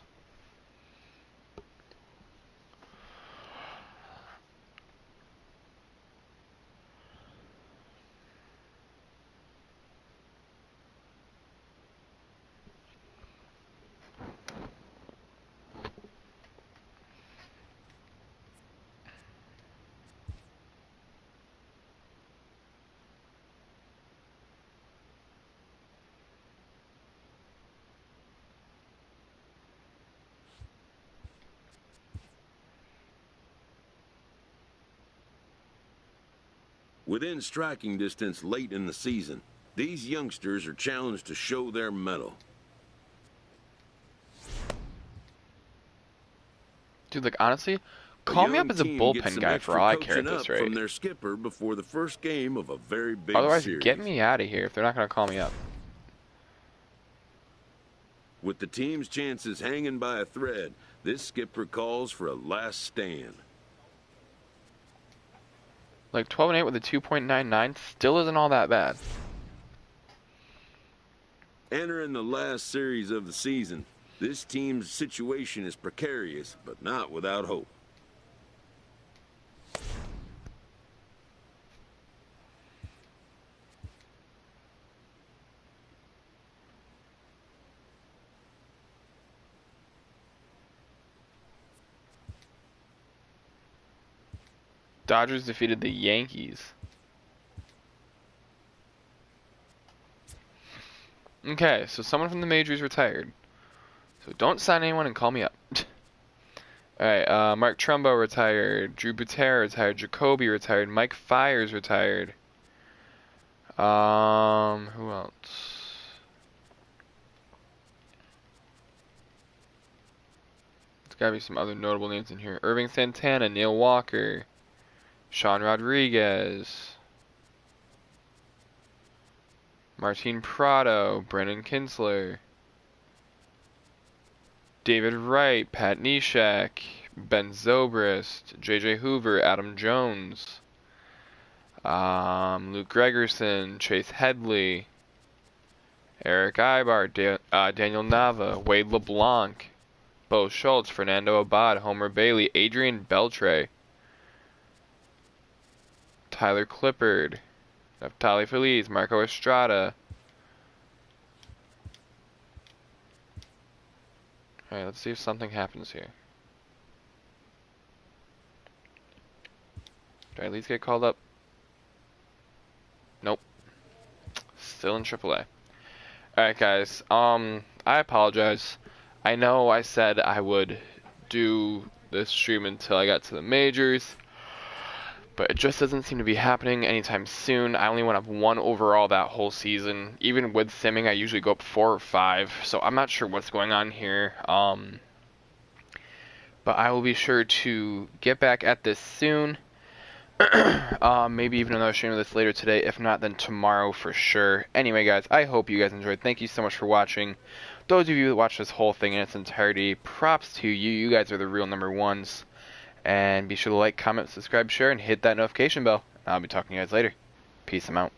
Within striking distance late in the season, these youngsters are challenged to show their mettle. Dude, like, honestly, call me up as a bullpen guy for all I care at this rate. From their skipper before the first game of a very big Otherwise, series. get me out of here if they're not going to call me up. With the team's chances hanging by a thread, this skipper calls for a last stand. Like, 12-8 with a 2.99 still isn't all that bad. Entering the last series of the season, this team's situation is precarious, but not without hope. Dodgers defeated the Yankees. Okay, so someone from the majors retired. So don't sign anyone and call me up. Alright, Mark Trumbo retired. Drew Butera retired. Jacoby retired. Mike Fiers retired. Who else? There's gotta be some other notable names in here. Irving Santana, Neil Walker, Sean Rodriguez, Martin Prado, Brennan Kinsler, David Wright, Pat Neshek, Ben Zobrist, J.J. Hoover, Adam Jones, Luke Gregerson, Chase Headley, Eric Ibar, Daniel Nava, Wade LeBlanc, Bo Schultz, Fernando Abad, Homer Bailey, Adrian Beltre, Tyler Clippard, Neftali Feliz, Marco Estrada. Alright, let's see if something happens here. Do I at least get called up? Nope. Still in AAA. Alright guys, I apologize. I know I said I would do this stream until I got to the majors, but it just doesn't seem to be happening anytime soon. I only went up 1 overall that whole season. Even with simming, I usually go up 4 or 5, so I'm not sure what's going on here. But I will be sure to get back at this soon. Maybe even another stream of this later today. If not, then tomorrow for sure. Anyway, guys, I hope you guys enjoyed. Thank you so much for watching. Those of you that watched this whole thing in its entirety, props to you. You guys are the real #1s. And be sure to like, comment, subscribe, share, and hit that notification bell. I'll be talking to you guys later. Peace, I'm out.